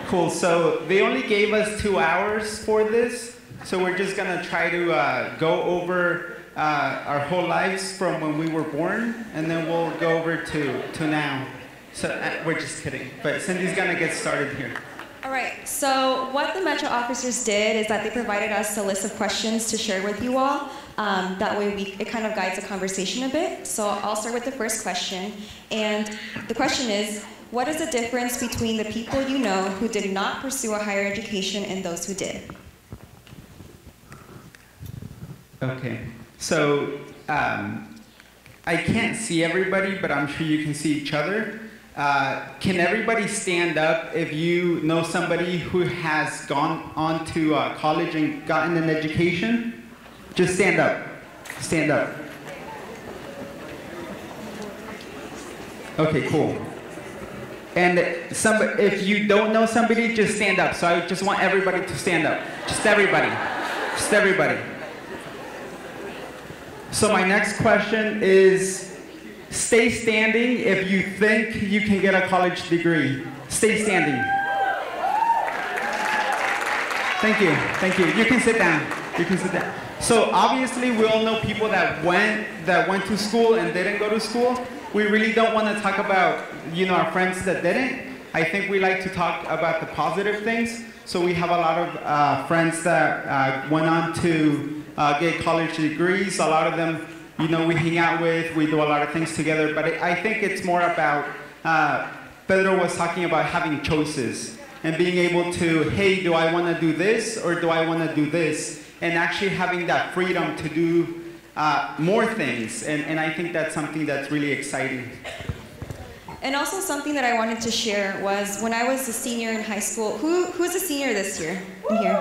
Cool, so they only gave us 2 hours for this, so we're just gonna try to go over our whole lives from when we were born, and then we'll go over to now. So we're just kidding, but Cindy's gonna get started here. All right, so what the MEChA officers did is that they provided us a list of questions to share with you all. That way it kind of guides the conversation a bit. So I'll start with the first question. And the question is, what is the difference between the people you know who did not pursue a higher education and those who did? Okay, so I can't see everybody, but I'm sure you can see each other. Can everybody stand up if you know somebody who has gone on to college and gotten an education? Just stand up. Stand up. Okay, cool. And if you don't know somebody, just stand up. So I just want everybody to stand up. Just everybody. Just everybody. So my next question is, stay standing if you think you can get a college degree. Stay standing. Thank you, thank you. You can sit down, you can sit down. So obviously we all know people that went to school and didn't go to school. We really don't want to talk about, our friends that didn't. I think we like to talk about the positive things. So we have a lot of friends that went on to get college degrees. A lot of them we hang out with, we do a lot of things together, but I think it's more about, Pedro was talking about having choices and being able to, hey, do I want to do this or do I want to do this? And actually having that freedom to do more things. And I think that's something that's really exciting. And also something that I wanted to share was when I was a senior in high school, who's a senior this year in here?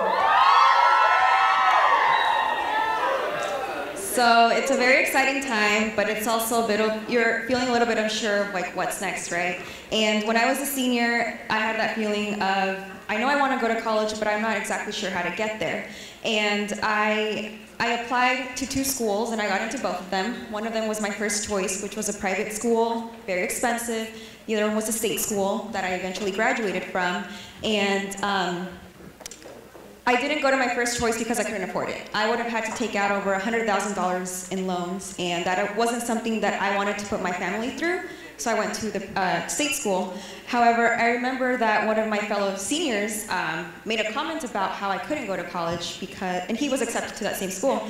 So it's a very exciting time, but it's also a bit of, you're feeling a little bit unsure of like what's next, right? And when I was a senior, I had that feeling of, I know I want to go to college, but I'm not exactly sure how to get there. And I applied to 2 schools, and I got into both of them. One of them was my first choice, which was a private school, very expensive. The other one was a state school that I eventually graduated from. And I didn't go to my first choice because I couldn't afford it. I would have had to take out over $100,000 in loans, and that wasn't something that I wanted to put my family through. So I went to the state school. However, I remember that one of my fellow seniors made a comment about how I couldn't go to college because, and he was accepted to that same school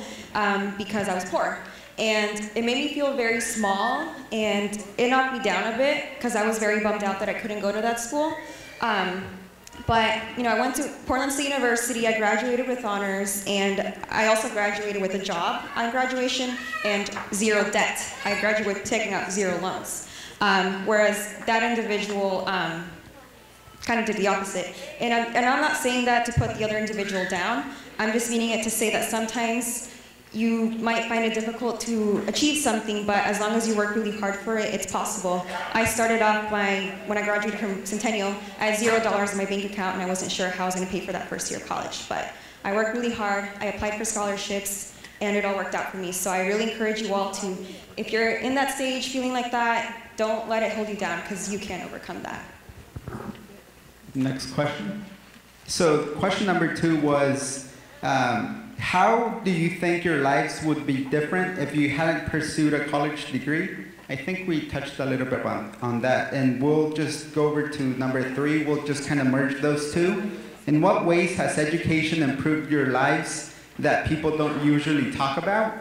because I was poor. And it made me feel very small, and it knocked me down a bit because I was very bummed out that I couldn't go to that school. But you know, I went to Portland State University, I graduated with honors, and I also graduated with a job on graduation and 0 debt. I graduated with taking out 0 loans. Whereas that individual kind of did the opposite. And I'm not saying that to put the other individual down. I'm just meaning it to say that sometimes you might find it difficult to achieve something, but as long as you work really hard for it, it's possible. I started off when I graduated from Centennial, I had $0 in my bank account, and I wasn't sure how I was going to pay for that first year of college. But I worked really hard, I applied for scholarships, and it all worked out for me. So I really encourage you all to, if you're in that stage feeling like that, don't let it hold you down, because you can overcome that. Next question. So question number 2 was, how do you think your lives would be different if you hadn't pursued a college degree? I think we touched a little bit on that, and we'll just go over to number 3. We'll just kind of merge those 2. In what ways has education improved your lives that people don't usually talk about?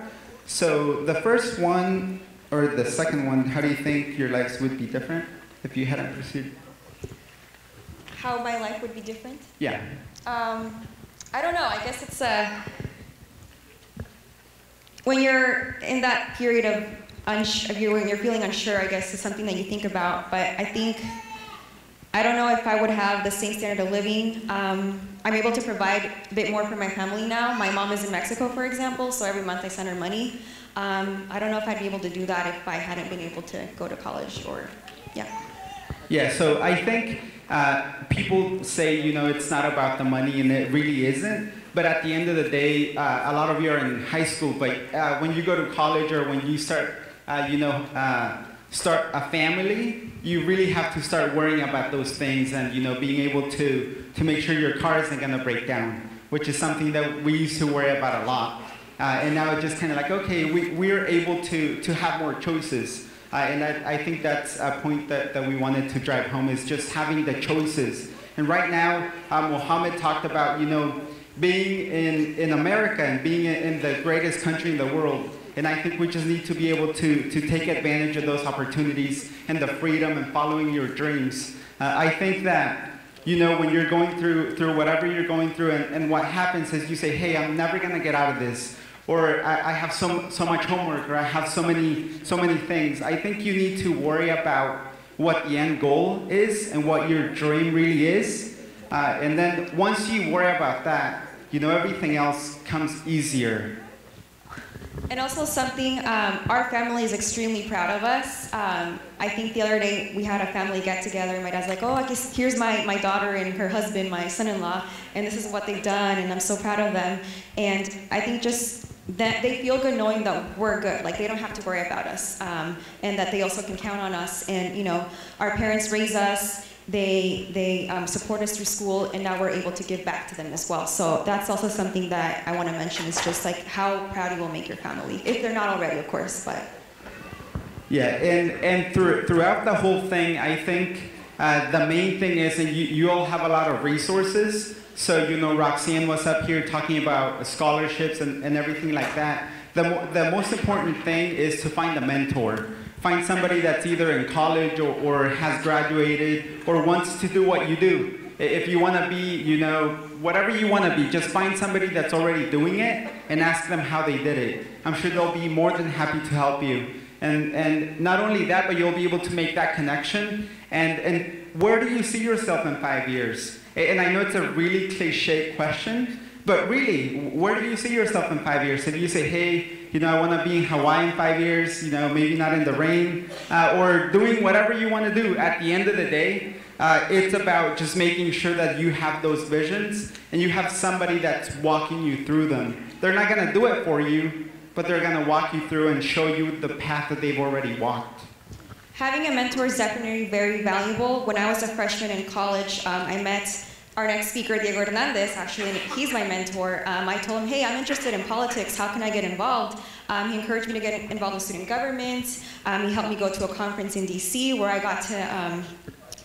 So the first one, or the second one, how do you think your lives would be different if you hadn't pursued? How my life would be different? Yeah. I don't know. I guess it's when you're in that period of when you're feeling unsure, I guess is something that you think about. But I don't know if I would have the same standard of living. I'm able to provide a bit more for my family now. My mom is in Mexico, for example, so every month I send her money. I don't know if I'd be able to do that if I hadn't been able to go to college, or, yeah. Yeah, so I think people say, you know, it's not about the money, and it really isn't. But at the end of the day, a lot of you are in high school, but when you go to college or when you start, start a family, you really have to start worrying about those things, and, you know, being able to make sure your car isn't going to break down, which is something that we used to worry about a lot. And now it's just kind of like, okay, we're able to have more choices. And I think that's a point that we wanted to drive home, is just having the choices. And right now, Mohammed talked about, you know, being in America and being in the greatest country in the world. And I think we just need to be able to take advantage of those opportunities and the freedom and following your dreams. I think that, you know, when you're going through whatever you're going through, and what happens is you say, hey, I'm never going to get out of this. Or I have so much homework, or I have so many things. I think you need to worry about what the end goal is and what your dream really is. And then once you worry about that, you know, everything else comes easier. And also something, our family is extremely proud of us. I think the other day we had a family get together, and my dad's like, oh, I guess here's my daughter and her husband, my son-in-law, and this is what they've done, and I'm so proud of them. And I think just that they feel good knowing that we're good, like they don't have to worry about us, and that they also can count on us. And, you know, our parents raise us, they support us through school, and now we're able to give back to them as well. So that's also something that I want to mention, is just like how proud you will make your family, if they're not already, of course. But yeah, and throughout the whole thing, I think the main thing is that you all have a lot of resources. So, you know, Roxanne was up here talking about scholarships and everything like that. The most important thing is to find a mentor. Find somebody that's either in college or has graduated or wants to do what you do. If you want to be, you know, whatever you want to be, just find somebody that's already doing it and ask them how they did it. I'm sure they'll be more than happy to help you. And not only that, but you'll be able to make that connection. And where do you see yourself in 5 years? And I know it's a really cliche question, But really, where do you see yourself in 5 years? If you say, hey, I want to be in Hawaii in 5 years, maybe not in the rain, or doing whatever you want to do, at the end of the day, it's about just making sure that you have those visions and you have somebody that's walking you through them. They're not going to do it for you, but they're going to walk you through and show you the path that they've already walked. Having a mentor is definitely very valuable. When I was a freshman in college, I met our next speaker, Diego Hernandez, actually, and he's my mentor. I told him, hey, I'm interested in politics. How can I get involved? He encouraged me to get involved in student government. He helped me go to a conference in DC where I got to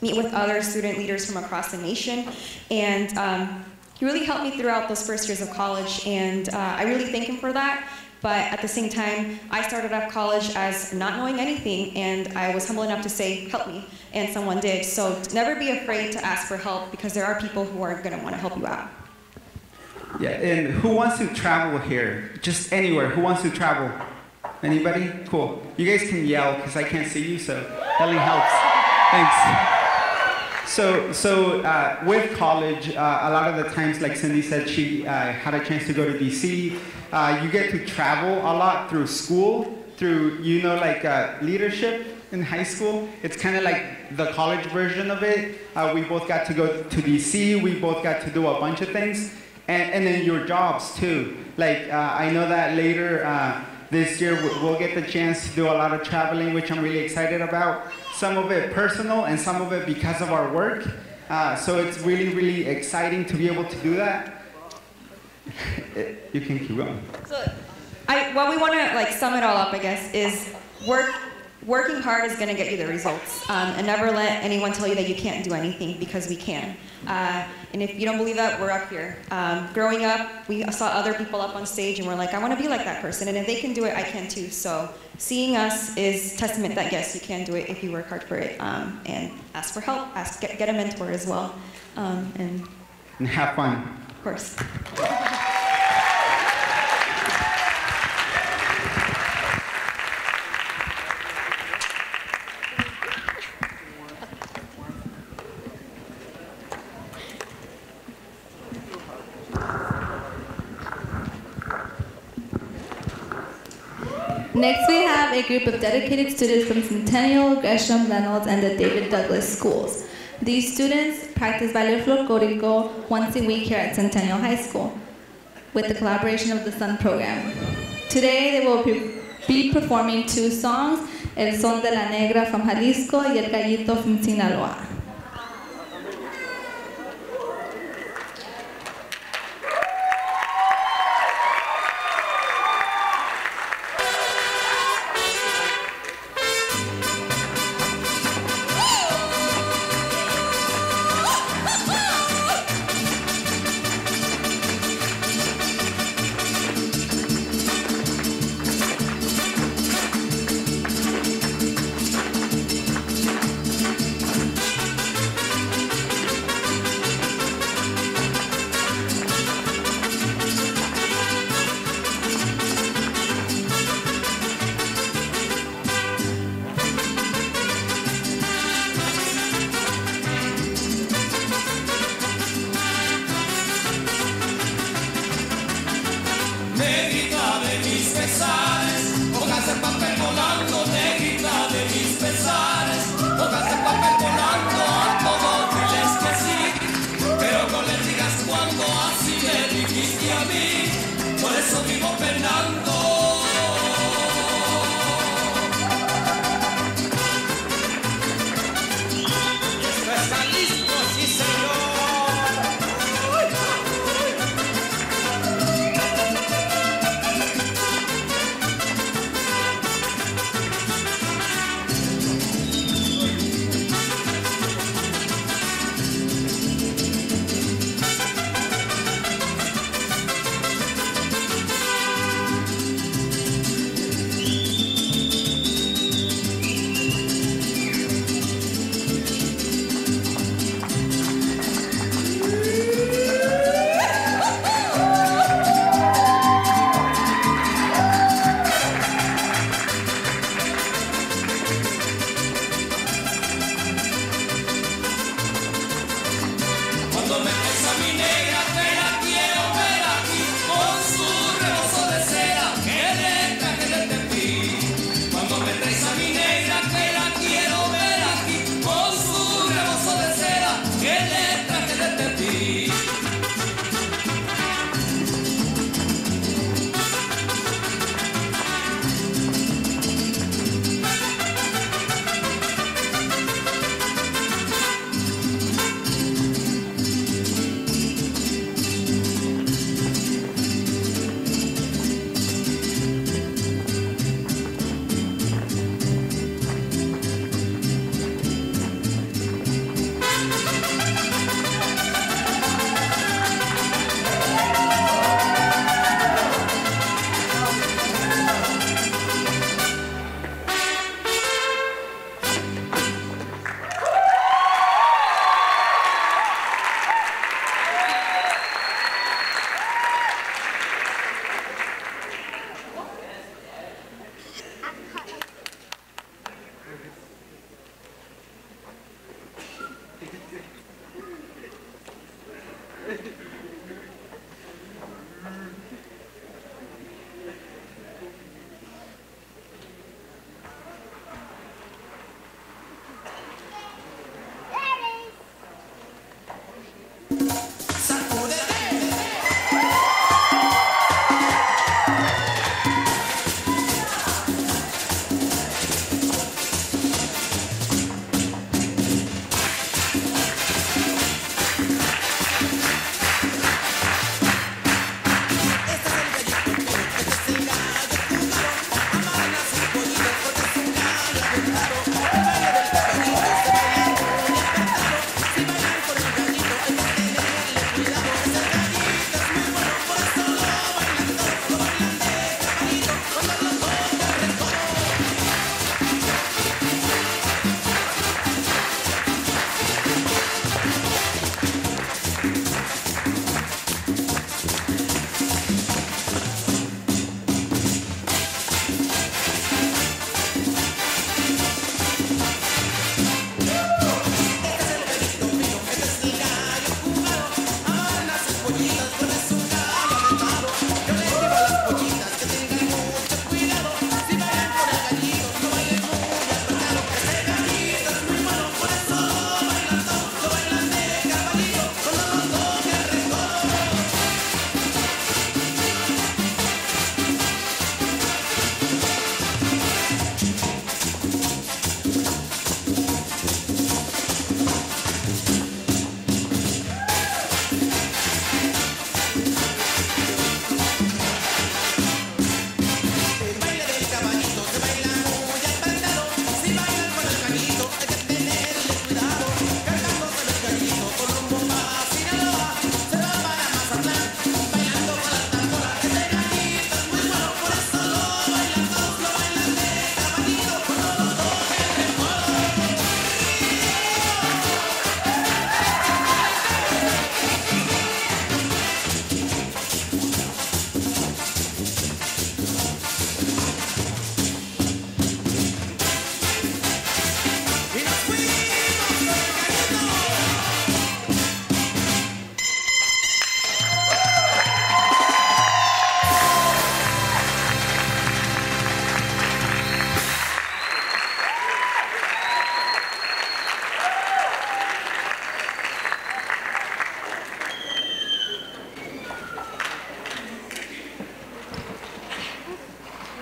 meet with other student leaders from across the nation. And he really helped me throughout those first years of college, and I really thank him for that. But at the same time, I started off college as not knowing anything, and I was humble enough to say, help me, and someone did. So never be afraid to ask for help, because there are people who are going to want to help you out. Yeah, and who wants to travel here? Just anywhere. Who wants to travel? Anybody? Cool. You guys can yell, because I can't see you, so that really helps. Thanks. So with college, a lot of the times, like Cindy said, she had a chance to go to DC. You get to travel a lot through school, through, leadership in high school. It's kind of like the college version of it. We both got to go to DC. We both got to do a bunch of things. And then your jobs, too. I know that later this year we'll get the chance to do a lot of traveling, which I'm really excited about. Some of it personal and some of it because of our work. So it's really, really exciting to be able to do that. You can keep going. So what we want to sum it all up, I guess, is working hard is going to get you the results. And never let anyone tell you that you can't do anything, because we can. And if you don't believe that, we're up here. Growing up, we saw other people up on stage and we're like, I want to be like that person. And if they can do it, I can too. So seeing us is testament that yes, you can do it if you work hard for it. And ask for help, get a mentor as well. And have fun. Of course. Next, we have a group of dedicated students from Centennial, Gresham, Reynolds, and the David Douglas schools. These students practice ballet folklorico once a week here at Centennial High School with the collaboration of the Sun program. Today, they will be performing two songs, El Son de la Negra from Jalisco y El Gallito from Sinaloa.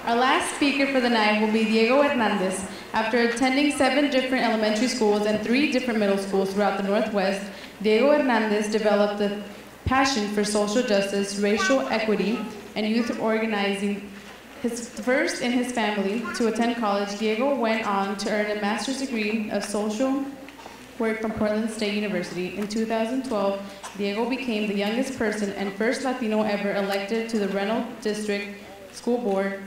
Our last speaker for the night will be Diego Hernandez. After attending 7 different elementary schools and 3 different middle schools throughout the Northwest, Diego Hernandez developed a passion for social justice, racial equity, and youth organizing. His first in his family to attend college, Diego went on to earn a master's degree of social work from Portland State University. In 2012, Diego became the youngest person and first Latino ever elected to the Reynolds District School Board.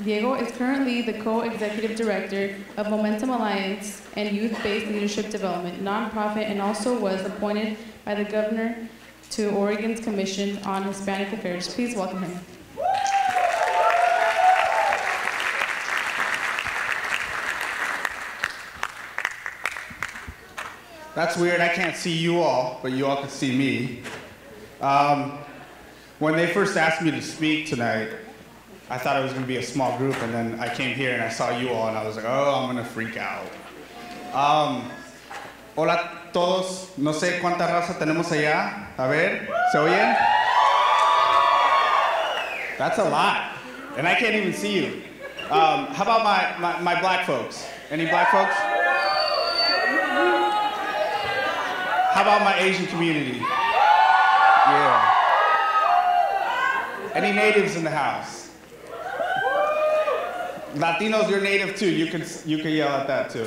Diego is currently the co-executive director of Momentum Alliance and Youth-Based Leadership Development, nonprofit, and also was appointed by the governor to Oregon's Commission on Hispanic Affairs. Please welcome him. That's weird, I can't see you all, but you all can see me. When they first asked me to speak tonight, I thought it was going to be a small group, and then I came here and I saw you all, and I was like, oh, I'm going to freak out. Hola todos, no sé cuánta raza tenemos allá. A ver, ¿se oyen? That's a lot, and I can't even see you. How about my black folks? Any black folks? How about my Asian community? Yeah. Any natives in the house? Latinos, you're native too. You can yell at that too.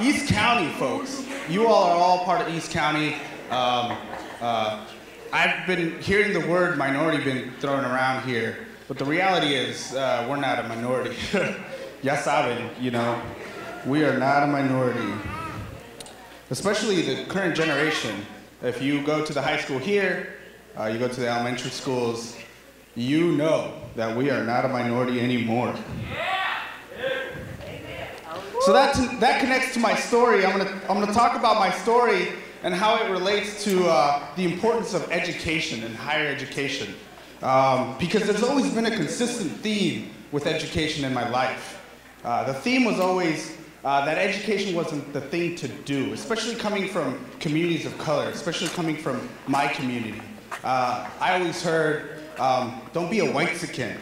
East County folks, you all are all part of East County. I've been hearing the word minority been thrown around here, but the reality is we're not a minority. Ya saben, you know, we are not a minority. Especially the current generation. If you go to the high school here, you go to the elementary schools, you know that we are not a minority anymore. So that connects to my story. I'm gonna talk about my story and how it relates to the importance of education and higher education. Because there's always been a consistent theme with education in my life. The theme was always that education wasn't the thing to do, especially coming from communities of color, especially coming from my community. I always heard, don't be a white-sican,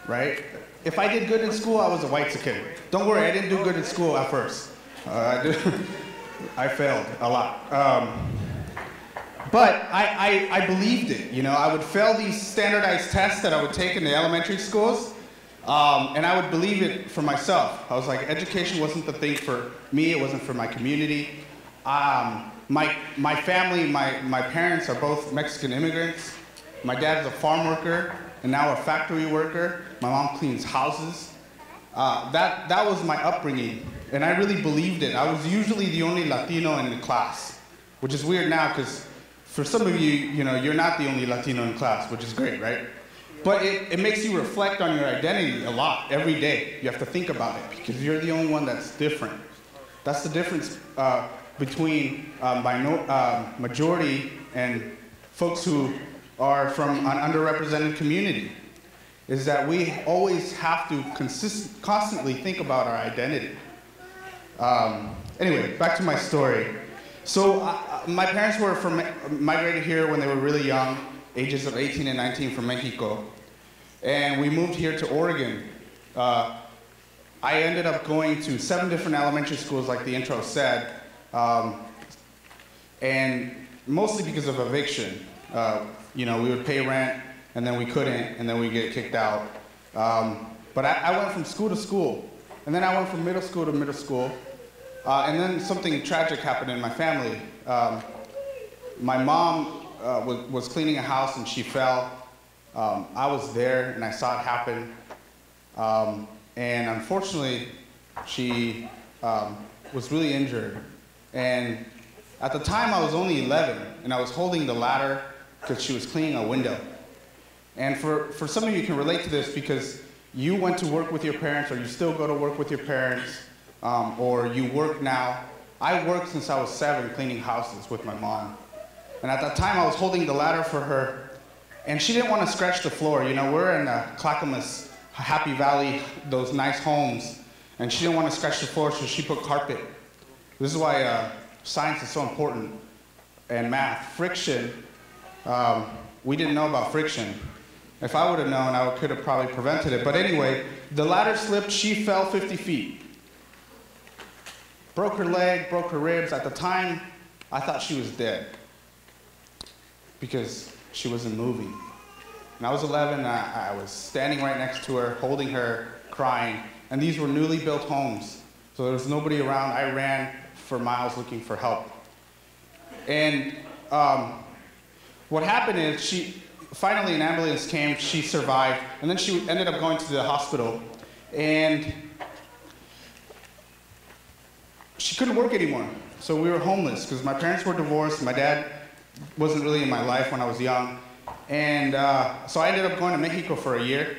right? If I did good in school, I was a white-sican. Don't worry, I didn't do good in school at first. I failed a lot. But I believed it, you know? I would fail these standardized tests that I would take in the elementary schools, and I would believe it for myself. I was like, education wasn't the thing for me, it wasn't for my community. My family, my parents are both Mexican immigrants. My dad is a farm worker and now a factory worker. My mom cleans houses. That was my upbringing, and I really believed it. I was usually the only Latino in the class, which is weird now because for some of you, you know, you're not the only Latino in class, which is great, right? But it makes you reflect on your identity a lot, every day. You have to think about it, because you're the only one that's different. That's the difference between majority and folks who are from an underrepresented community, is that we always have to constantly think about our identity. Anyway, back to my story. So my parents were migrated here when they were really young, ages of 18 and 19 from Mexico. And we moved here to Oregon. I ended up going to 7 different elementary schools, like the intro said, and mostly because of eviction. You know, we would pay rent, and then we couldn't, and then we'd get kicked out. But I went from school to school, and then I went from middle school to middle school, and then something tragic happened in my family. My mom was cleaning a house, and she fell. I was there, and I saw it happen. And unfortunately, she was really injured. And at the time, I was only 11, and I was holding the ladder because she was cleaning a window. And for some of you can relate to this because you went to work with your parents, or you still go to work with your parents, or you work now. I worked since I was 7 cleaning houses with my mom. And at that time, I was holding the ladder for her, and she didn't want to scratch the floor. You know, we're in Clackamas, Happy Valley, those nice homes, and she didn't want to scratch the floor, so she put carpet. This is why science is so important, and math. Friction we didn't know about friction. If I would have known, I could have probably prevented it. But anyway, the ladder slipped, she fell 50 feet. Broke her leg, broke her ribs. At the time, I thought she was dead because she wasn't moving. And I was 11, I was standing right next to her, holding her, crying. And these were newly built homes, so there was nobody around. I ran for miles looking for help. And what happened is finally an ambulance came, she survived, and then she ended up going to the hospital. And she couldn't work anymore, so we were homeless because my parents were divorced. My dad wasn't really in my life when I was young. And so I ended up going to Mexico for a year,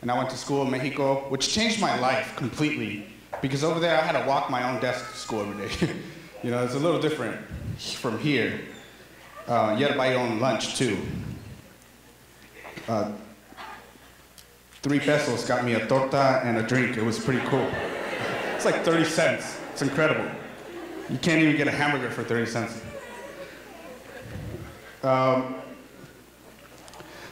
and I went to school in Mexico, which changed my life completely because over there I had to walk my own desk to school every day. You know, it's a little different from here. You had to buy your own lunch too. 3 pesos got me a torta and a drink. It was pretty cool. It's like 30 cents. It's incredible. You can't even get a hamburger for 30 cents.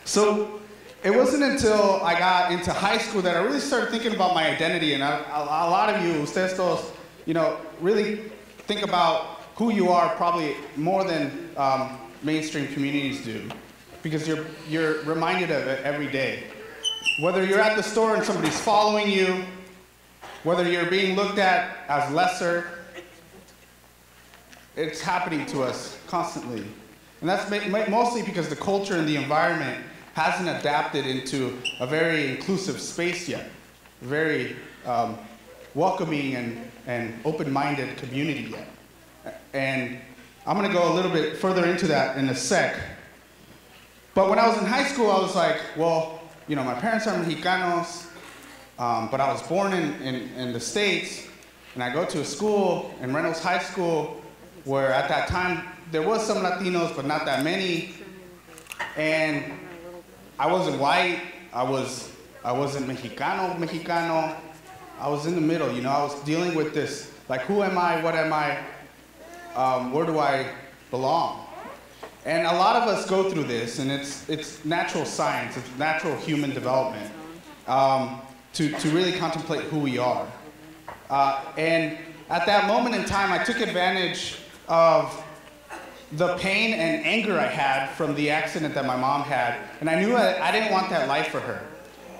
So it wasn't until I got into high school that I really started thinking about my identity. And a lot of you, ustedes todos, you know, really think about who you are probably more than mainstream communities do, because you're reminded of it every day. Whether you're at the store and somebody's following you, whether you're being looked at as lesser, it's happening to us constantly. And that's mostly because the culture and the environment hasn't adapted into a very inclusive space yet, a very welcoming and open-minded community yet. And I'm gonna go a little bit further into that in a sec. But when I was in high school, I was like, well, you know, my parents are Mexicanos, but I was born in the States, and I go to a school in Reynolds High School where at that time there was some Latinos, but not that many. And I wasn't white, I wasn't Mexicano. I was in the middle, you know, I was dealing with this, like, who am I, what am I, where do I belong? And a lot of us go through this, and it's natural science, it's natural human development to really contemplate who we are. And at that moment in time, I took advantage of the pain and anger I had from the accident that my mom had, and I knew I didn't want that life for her.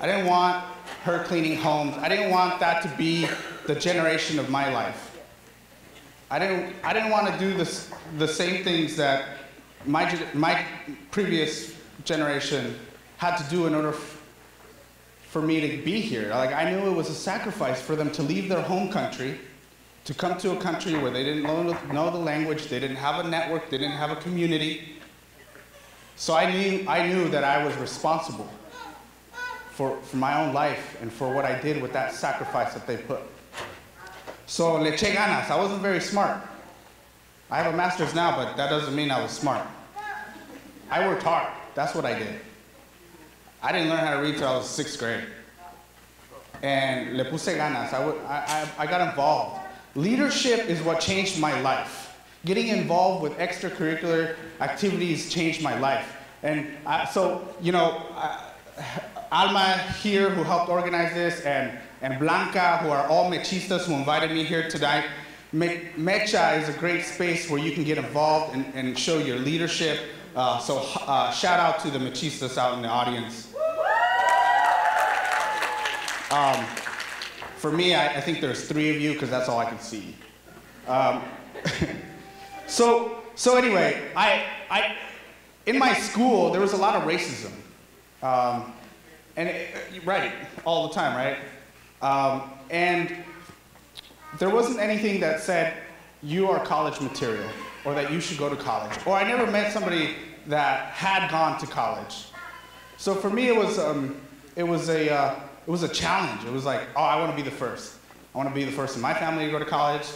I didn't want her cleaning homes. I didn't want that to be the generation of my life. I didn't want to do the same things that my previous generation had to do in order for me to be here. Like, I knew it was a sacrifice for them to leave their home country, to come to a country where they didn't know the language, they didn't have a network, they didn't have a community. So I knew that I was responsible for my own life and for what I did with that sacrifice that they put. So le eché ganas. I wasn't very smart. I have a master's now, but that doesn't mean I was smart. I worked hard. That's what I did. I didn't learn how to read until I was 6th grade. And le puse ganas. I got involved. Leadership is what changed my life. Getting involved with extracurricular activities changed my life. And so, you know, Alma here, who helped organize this, and Blanca, who are all mechistas who invited me here tonight. MEChA is a great space where you can get involved and show your leadership. So shout out to the mechistas out in the audience. For me, I think there's 3 of you because that's all I can see. So anyway, in my school, there was a lot of racism. Right, all the time, right? And there wasn't anything that said, you are college material, or that you should go to college. Or I never met somebody that had gone to college. So for me, it was a challenge. It was like, oh, I want to be the first. I want to be the first in my family to go to college.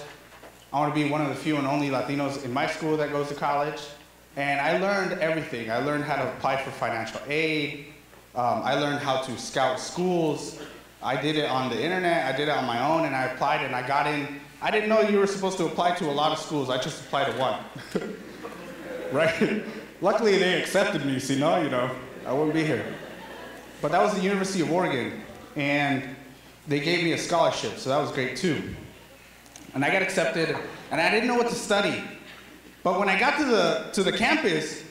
I want to be one of the few and only Latinos in my school that goes to college. And I learned everything. I learned how to apply for financial aid. I learned how to scout schools. I did it on the internet. I did it on my own, and I applied, and I got in. I didn't know you were supposed to apply to a lot of schools. I just applied to one, right? Luckily, they accepted me, so you know, I wouldn't be here. But that was the University of Oregon, and they gave me a scholarship, so that was great too. And I got accepted, and I didn't know what to study. But when I got to the campus, it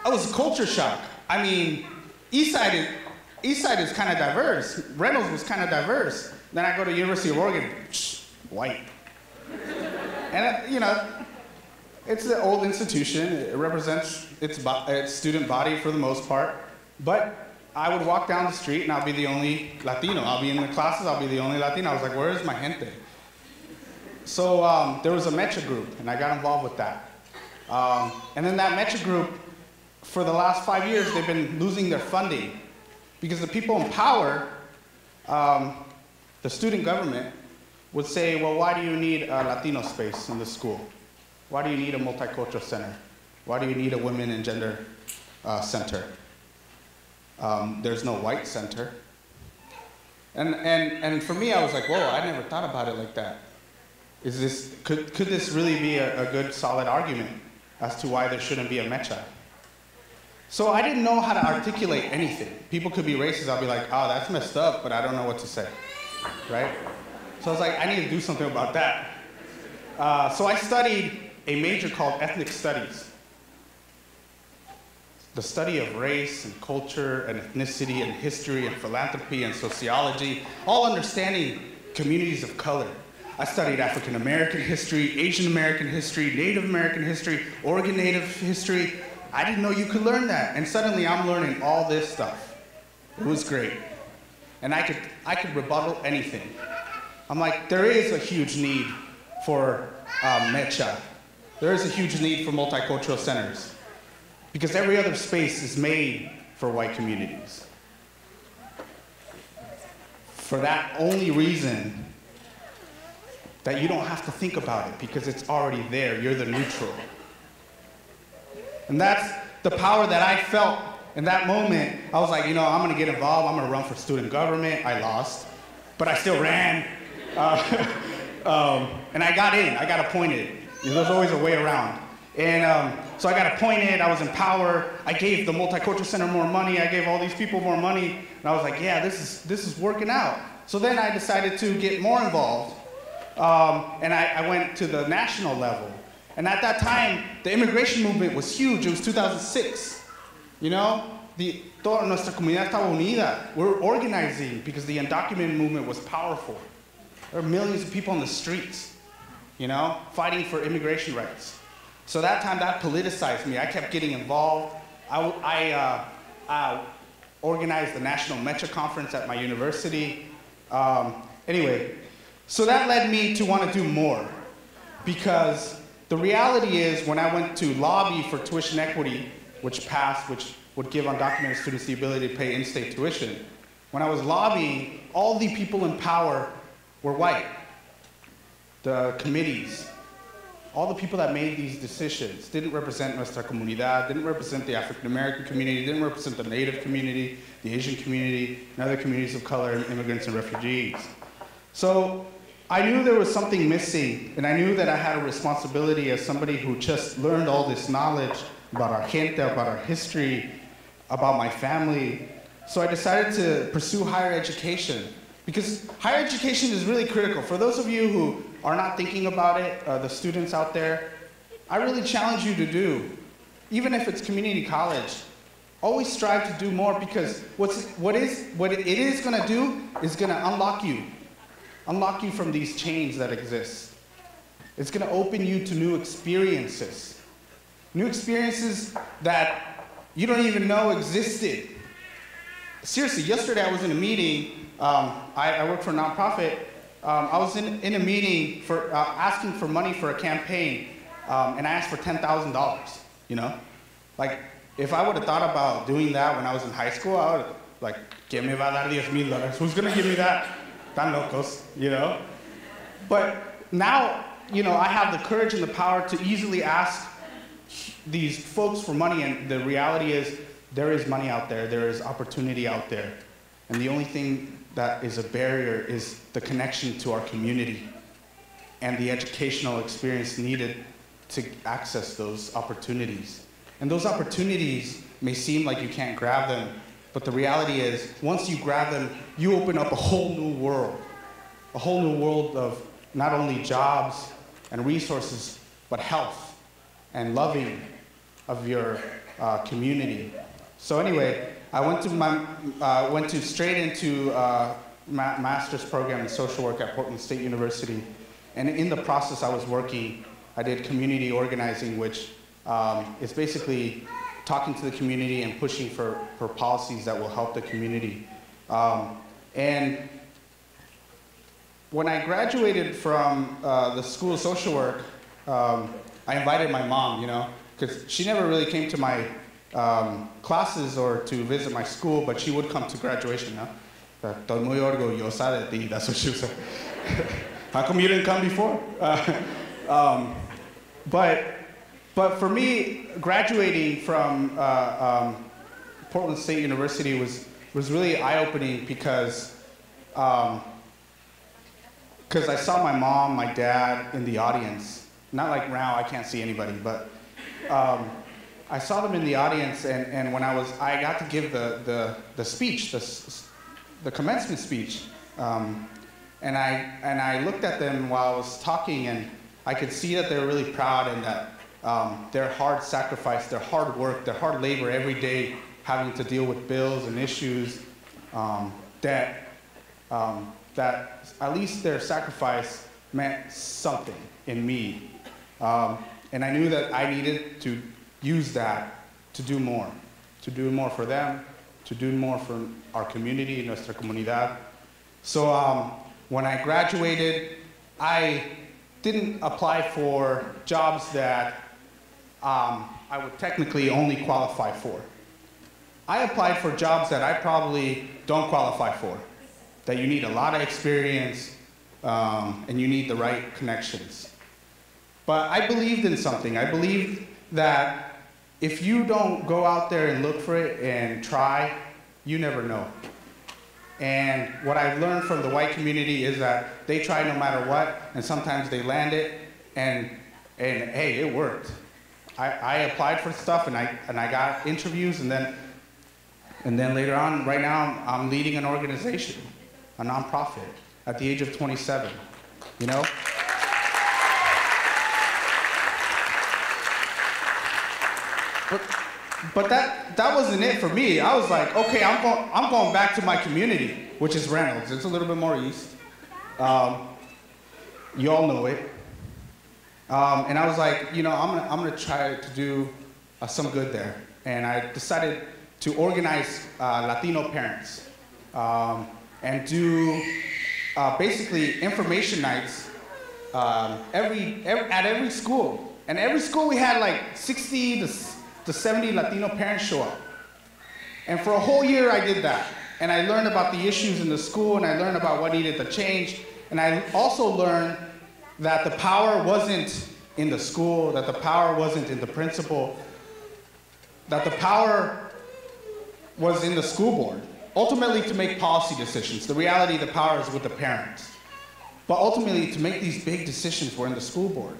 was a culture shock. I mean, Eastside is kind of diverse. Reynolds was kind of diverse. Then I go to University of Oregon, white. And you know, it's an old institution. It represents its student body for the most part. But I would walk down the street and I'll be the only Latino. I'll be in the classes, I'll be the only Latino. I was like, where is my gente? So there was a MEChA group, and I got involved with that. And then that MEChA group, for the last 5 years, they've been losing their funding because the people in power, the student government, would say, well, why do you need a Latino space in the school? Why do you need a multicultural center? Why do you need a women and gender center? There's no white center. And for me, I was like, whoa, I never thought about it like that. Could this really be a good, solid argument as to why there shouldn't be a MEChA? So I didn't know how to articulate anything. People could be racist. I'll be like, oh, that's messed up, but I don't know what to say, right? So I was like, I need to do something about that. So I studied a major called Ethnic Studies. The study of race and culture and ethnicity and history and philanthropy and sociology, all understanding communities of color. I studied African American history, Asian American history, Native American history, Oregon Native history. I didn't know you could learn that, and suddenly I'm learning all this stuff. It was great. And I could rebuttal anything. I'm like, there is a huge need for MEChA. There is a huge need for multicultural centers, because every other space is made for white communities. For that only reason that you don't have to think about it, because it's already there. You're the neutral. And that's the power that I felt in that moment. I was like, you know, I'm going to get involved. I'm going to run for student government. I lost, but I still ran. And I got in. I got appointed. There's always a way around. And so I got appointed. I was in power. I gave the Multicultural Center more money. I gave all these people more money. And I was like, yeah, this is working out. So then I decided to get more involved. And I went to the national level. And at that time, the immigration movement was huge. It was 2006. You know, toda nuestra comunidad estaba unida. We're organizing because the undocumented movement was powerful. There were millions of people on the streets, you know, fighting for immigration rights. So that time, that politicized me. I kept getting involved. I organized the National MEChA Conference at my university. Anyway, so that led me to want to do more, because the reality is, when I went to lobby for tuition equity, which passed, which would give undocumented students the ability to pay in-state tuition, when I was lobbying, all the people in power were white. The committees, all the people that made these decisions didn't represent nuestra comunidad, didn't represent the African American community, didn't represent the Native community, the Asian community, and other communities of color, and immigrants and refugees. So I knew there was something missing, and I knew that I had a responsibility as somebody who just learned all this knowledge about our gente, about our history, about my family. So I decided to pursue higher education, because higher education is really critical. For those of you who are not thinking about it, the students out there, I really challenge you to do, even if it's community college, always strive to do more, because what it is going to do is going to unlock you from these chains that exist. It's going to open you to new experiences that you don't even know existed. Seriously, yesterday I was in a meeting. I work for a nonprofit. I was in a meeting for asking for money for a campaign, and I asked for $10,000. You know, like if I would have thought about doing that when I was in high school, I would have like, ¿Quién me va a dar $10,000? Who's gonna give me that? Tan locos, you know? But now, you know, I have the courage and the power to easily ask these folks for money, and the reality is there is money out there, there is opportunity out there, and the only thing that is a barrier is the connection to our community and the educational experience needed to access those opportunities. And those opportunities may seem like you can't grab them, but the reality is, once you grab them, you open up a whole new world of not only jobs and resources, but health and loving of your community. So anyway, I went straight into master's program in social work at Portland State University, and in the process I did community organizing, which is basically talking to the community and pushing for policies that will help the community. And when I graduated from the School of Social Work, I invited my mom, because she never really came to my classes or to visit my school, but she would come to graduation. Estoy muy orgullosa de ti, that's what she would say. How come you didn't come before? But for me, graduating from Portland State University was really eye-opening because I saw my mom, my dad in the audience. Not like now, I can't see anybody, but I saw them in the audience, and when I got to give the speech, the commencement speech, and I looked at them while I was talking, and I could see that they were really proud, and that their hard sacrifice, their hard work, their hard labor every day, having to deal with bills and issues, that at least their sacrifice meant something in me. And I knew that I needed to use that to do more for them, to do more for our community, nuestra comunidad. So when I graduated, I didn't apply for jobs that I would technically only qualify for. I applied for jobs that I probably don't qualify for, that you need a lot of experience and you need the right connections. But I believed in something. I believed that if you don't go out there and look for it and try, you never know. And what I've learned from the white community is that they try no matter what, and sometimes they land it, and hey, it worked. I applied for stuff, and I got interviews, and then later on, right now, I'm leading an organization, a nonprofit, at the age of 27, But that wasn't it for me. I was like, okay, I'm going back to my community, which is Reynolds. It's a little bit more east. You all know it. And I was like, I'm gonna try to do some good there. And I decided to organize Latino parents and do basically information nights at every school. And every school we had like 60 to 70 Latino parents show up. And for a whole year I did that. And I learned about the issues in the school, and I learned about what needed to change. And I also learned that the power wasn't in the school, that the power wasn't in the principal, that the power was in the school board, ultimately to make policy decisions. The reality, the power is with the parents. But ultimately, to make these big decisions, we're in the school board.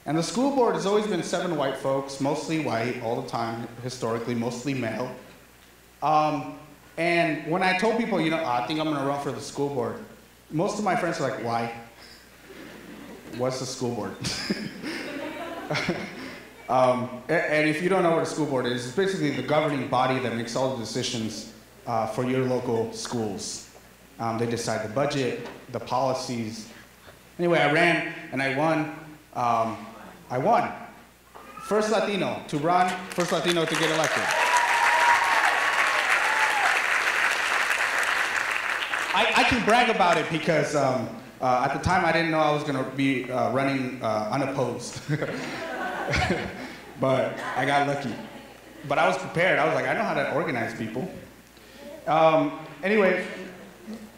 And the school board has always been 7 white folks, mostly white, all the time, historically, mostly male. And when I told people, I think I'm gonna run for the school board, most of my friends are like, why? What's the school board? And if you don't know what a school board is, it's basically the governing body that makes all the decisions for your local schools. They decide the budget, the policies. Anyway, I ran and I won. I won. First Latino to run, first Latino to get elected. I can brag about it because at the time I didn't know I was going to be running unopposed. But I got lucky. But I was prepared. I was like, I know how to organize people. Anyway,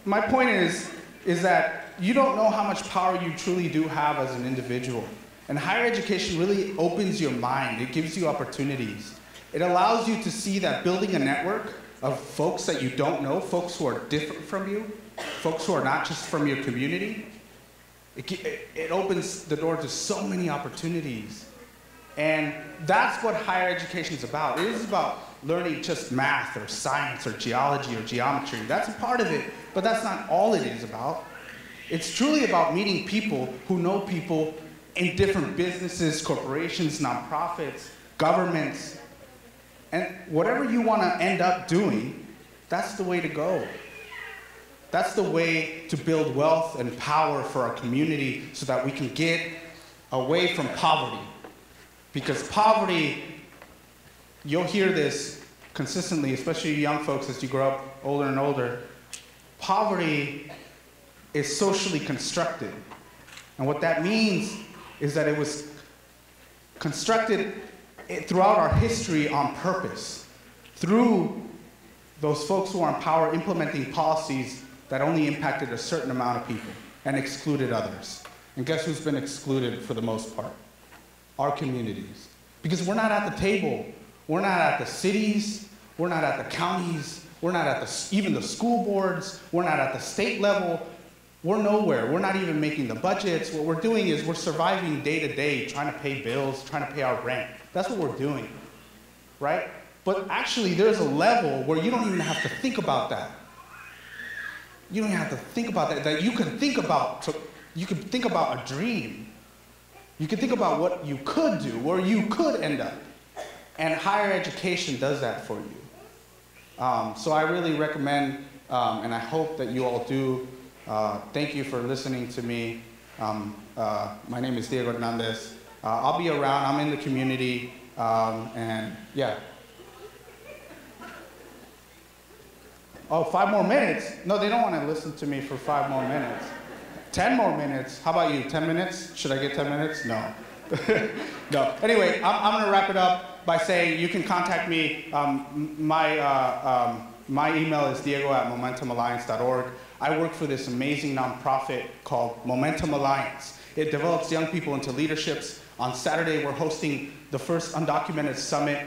my point is that you don't know how much power you truly do have as an individual. And higher education really opens your mind. It gives you opportunities. It allows you to see that building a network of folks that you don't know, folks who are different from you, folks who are not just from your community, it opens the door to so many opportunities. And that's what higher education is about. It is about learning just math or science or geology or geometry. That's a part of it, but that's not all it is about. It's truly about meeting people who know people in different businesses, corporations, nonprofits, governments. And whatever you want to end up doing, that's the way to go. That's the way to build wealth and power for our community so that we can get away from poverty. Because poverty, you'll hear this consistently, especially young folks as you grow up older and older. Poverty is socially constructed. And what that means is that it was constructed throughout our history on purpose, through those folks who are in power implementing policies that only impacted a certain amount of people and excluded others. And guess who's been excluded for the most part? Our communities. Because we're not at the table. We're not at the cities. We're not at the counties. We're not at even the school boards. We're not at the state level. We're nowhere. We're not even making the budgets. What we're doing is we're surviving day to day, trying to pay bills, trying to pay our rent. That's what we're doing, right? But actually, there's a level where you don't even have to think about that. You don't have to think about that. That you can think about. You can think about a dream. You can think about what you could do, where you could end up. And higher education does that for you. So I really recommend, and I hope that you all do. Thank you for listening to me. My name is Diego Hernandez. I'll be around. I'm in the community. And yeah. Oh, 5 more minutes? No, they don't want to listen to me for 5 more minutes. 10 more minutes. How about you? 10 minutes? Should I get 10 minutes? No. No. Anyway, I'm going to wrap it up by saying you can contact me. My email is diego@momentumalliance.org. I work for this amazing nonprofit called Momentum Alliance. It develops young people into leaderships. On Saturday, we're hosting the first undocumented summit.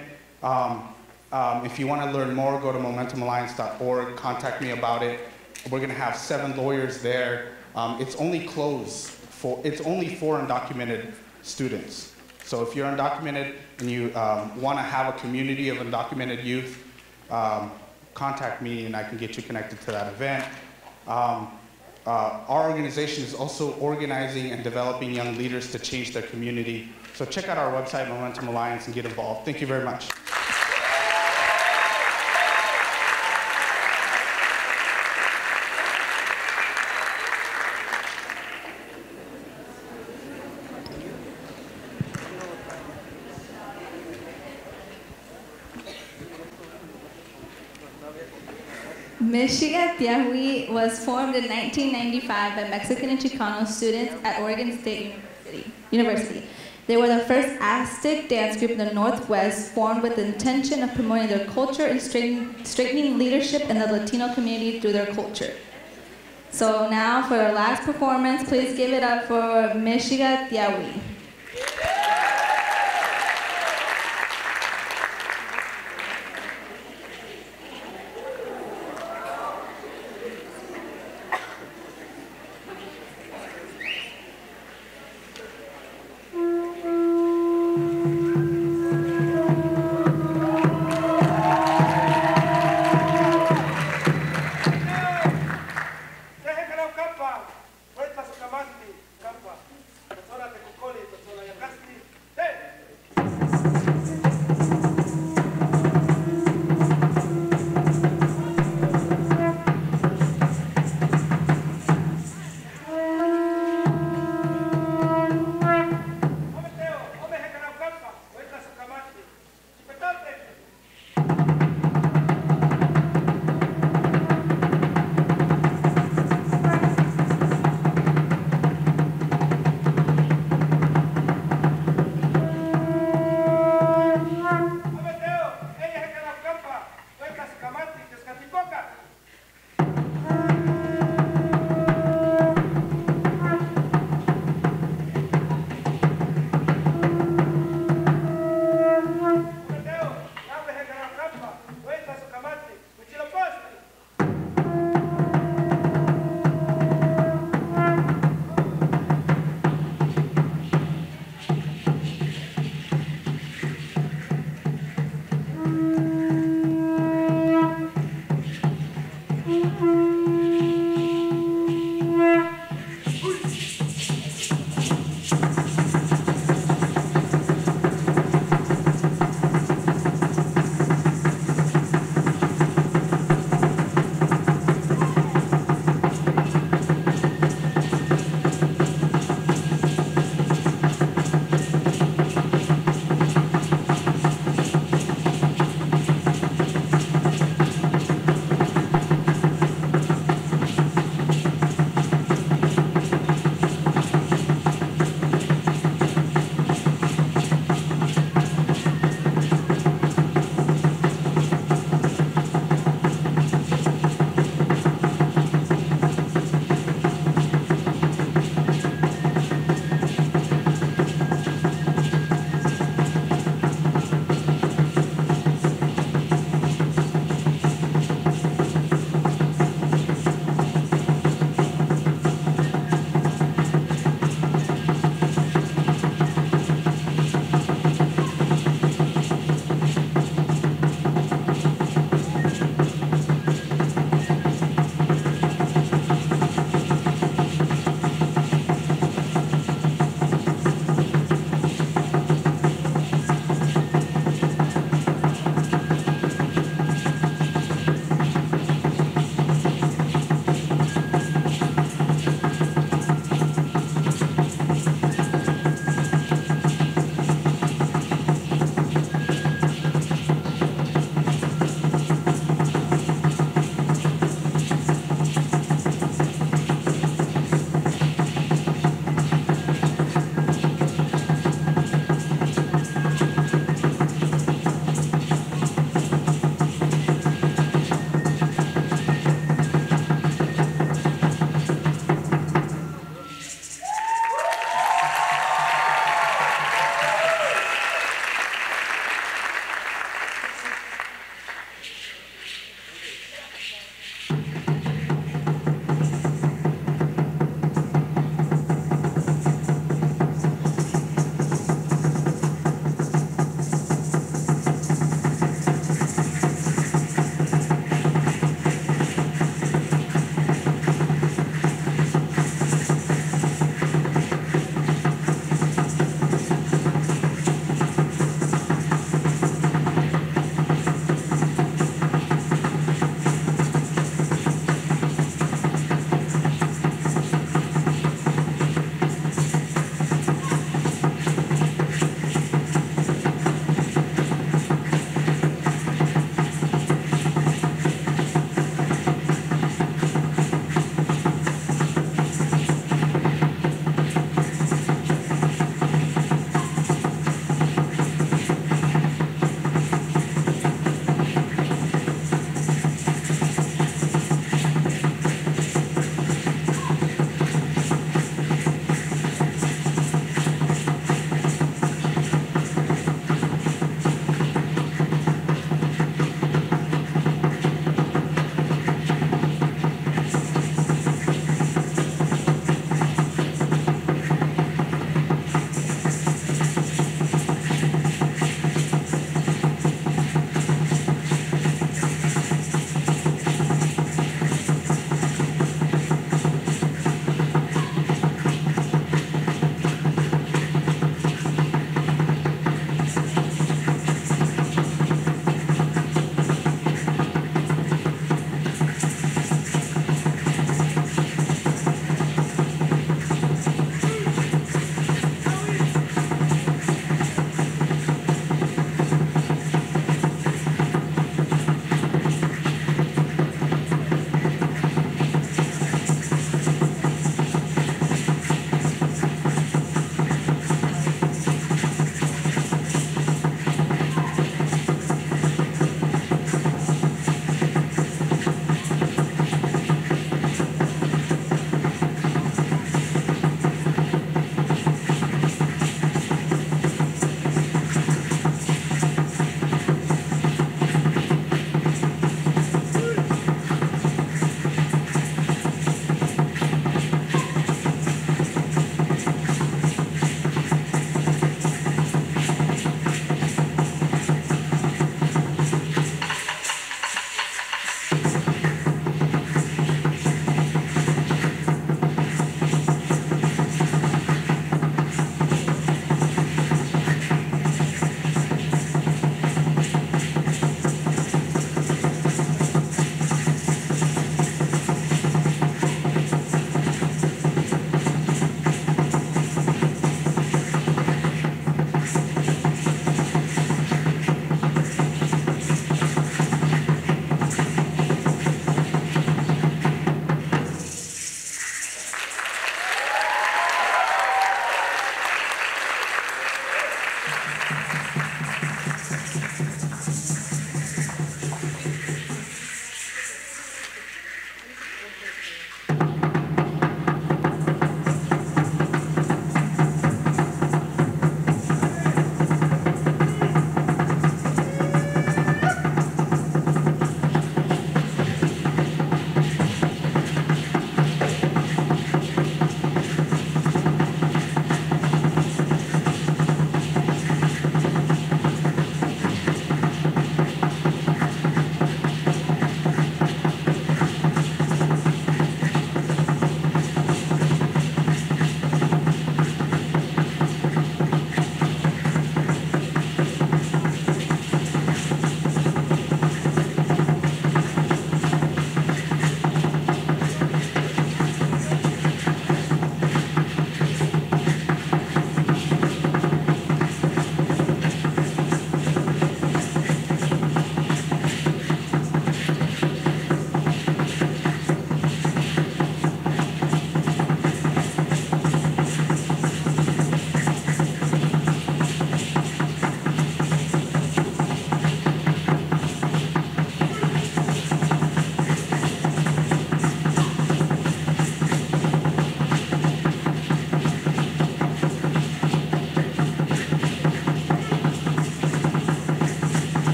If you want to learn more, go to momentumalliance.org. Contact me about it. We're going to have 7 lawyers there. It's only for undocumented students. So if you're undocumented and you want to have a community of undocumented youth, contact me and I can get you connected to that event. Our organization is also organizing and developing young leaders to change their community. So check out our website, Momentum Alliance, and get involved. Thank you very much. MEChA Tiahui was formed in 1995 by Mexican and Chicano students at Oregon State University. They were the first Aztec dance group in the Northwest, formed with the intention of promoting their culture and straightening leadership in the Latino community through their culture. So now for our last performance, please give it up for MEChA Tiahui. Kapa, Puertas Ucamandi, Kapa, Persona Tecocoli, Persona Yacasti,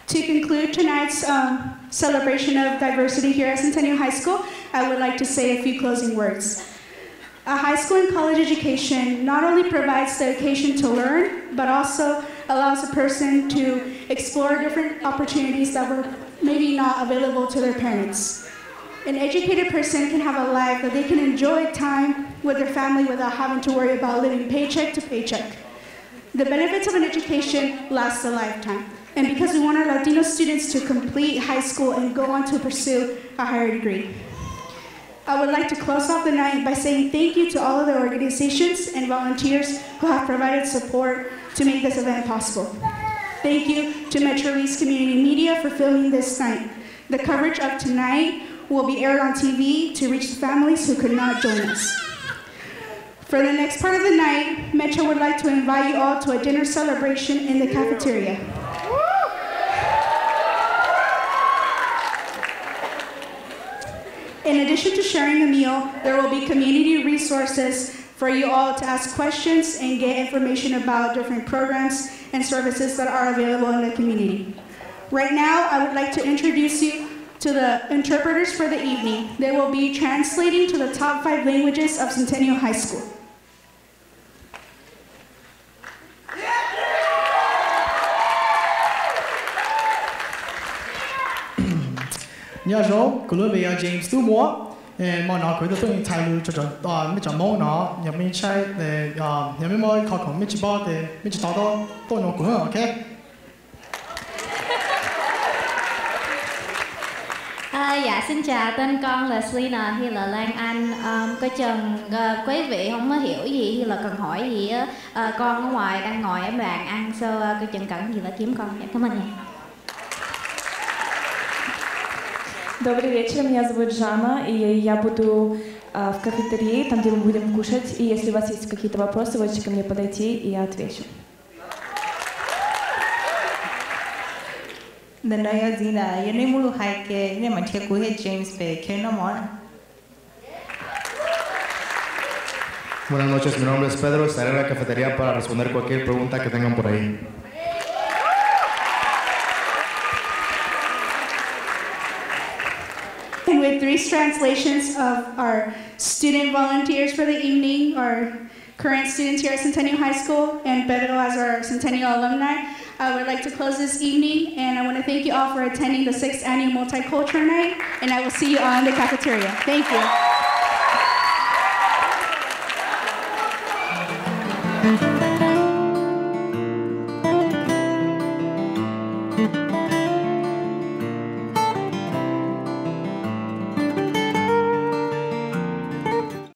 To conclude tonight's celebration of diversity here at Centennial High School, I would like to say a few closing words. A high school and college education not only provides the occasion to learn, but also allows a person to explore different opportunities that were maybe not available to their parents. An educated person can have a life that they can enjoy time with their family without having to worry about living paycheck to paycheck. The benefits of an education last a lifetime. And because we want our Latino students to complete high school and go on to pursue a higher degree. I would like to close off the night by saying thank you to all of the organizations and volunteers who have provided support to make this event possible. Thank you to MetroEast Community Media for filming this night. The coverage of tonight will be aired on TV to reach the families who could not join us. For the next part of the night, Metro would like to invite you all to a dinner celebration in the cafeteria. In addition to sharing a meal, there will be community resources for you all to ask questions and get information about different programs and services that are available in the community. Right now, I would like to introduce you to the interpreters for the evening. They will be translating to the top 5 languages of Centennial High School. 안녕하세요. 글로비아 제임스 두모. 뭐 나그도 또 타이루 저저 미저 모나 여미차이 네 여미모 거거 미치바데 미치다도 또 놓고 오케이. Dạ xin chào, tên con là Selina hay là Lan Anh. Coi chừng quý vị không có hiểu gì hay là cần hỏi gì á, con ở ngoài đang ngồi ở bàn ăn, coi chừng cần gì là kiếm con. Dạ, cảm ơn nha. Добрый вечер, меня зовут Жанна, и я буду в кафетерии, там, где мы будем кушать, и если у вас есть какие-то вопросы, вы можете ко мне подойти, и я отвечу. Buenas noches, mi nombre es Pedro, estaré en la cafetería para responder cualquier pregunta que tengan por ahí. And with 3 translations of our student volunteers for the evening, our current students here at Centennial High School, and Pedro as our Centennial alumni, I would like to close this evening, and I want to thank you all for attending the 6th Annual Multicultural Night, and I will see you all in the cafeteria. Thank you.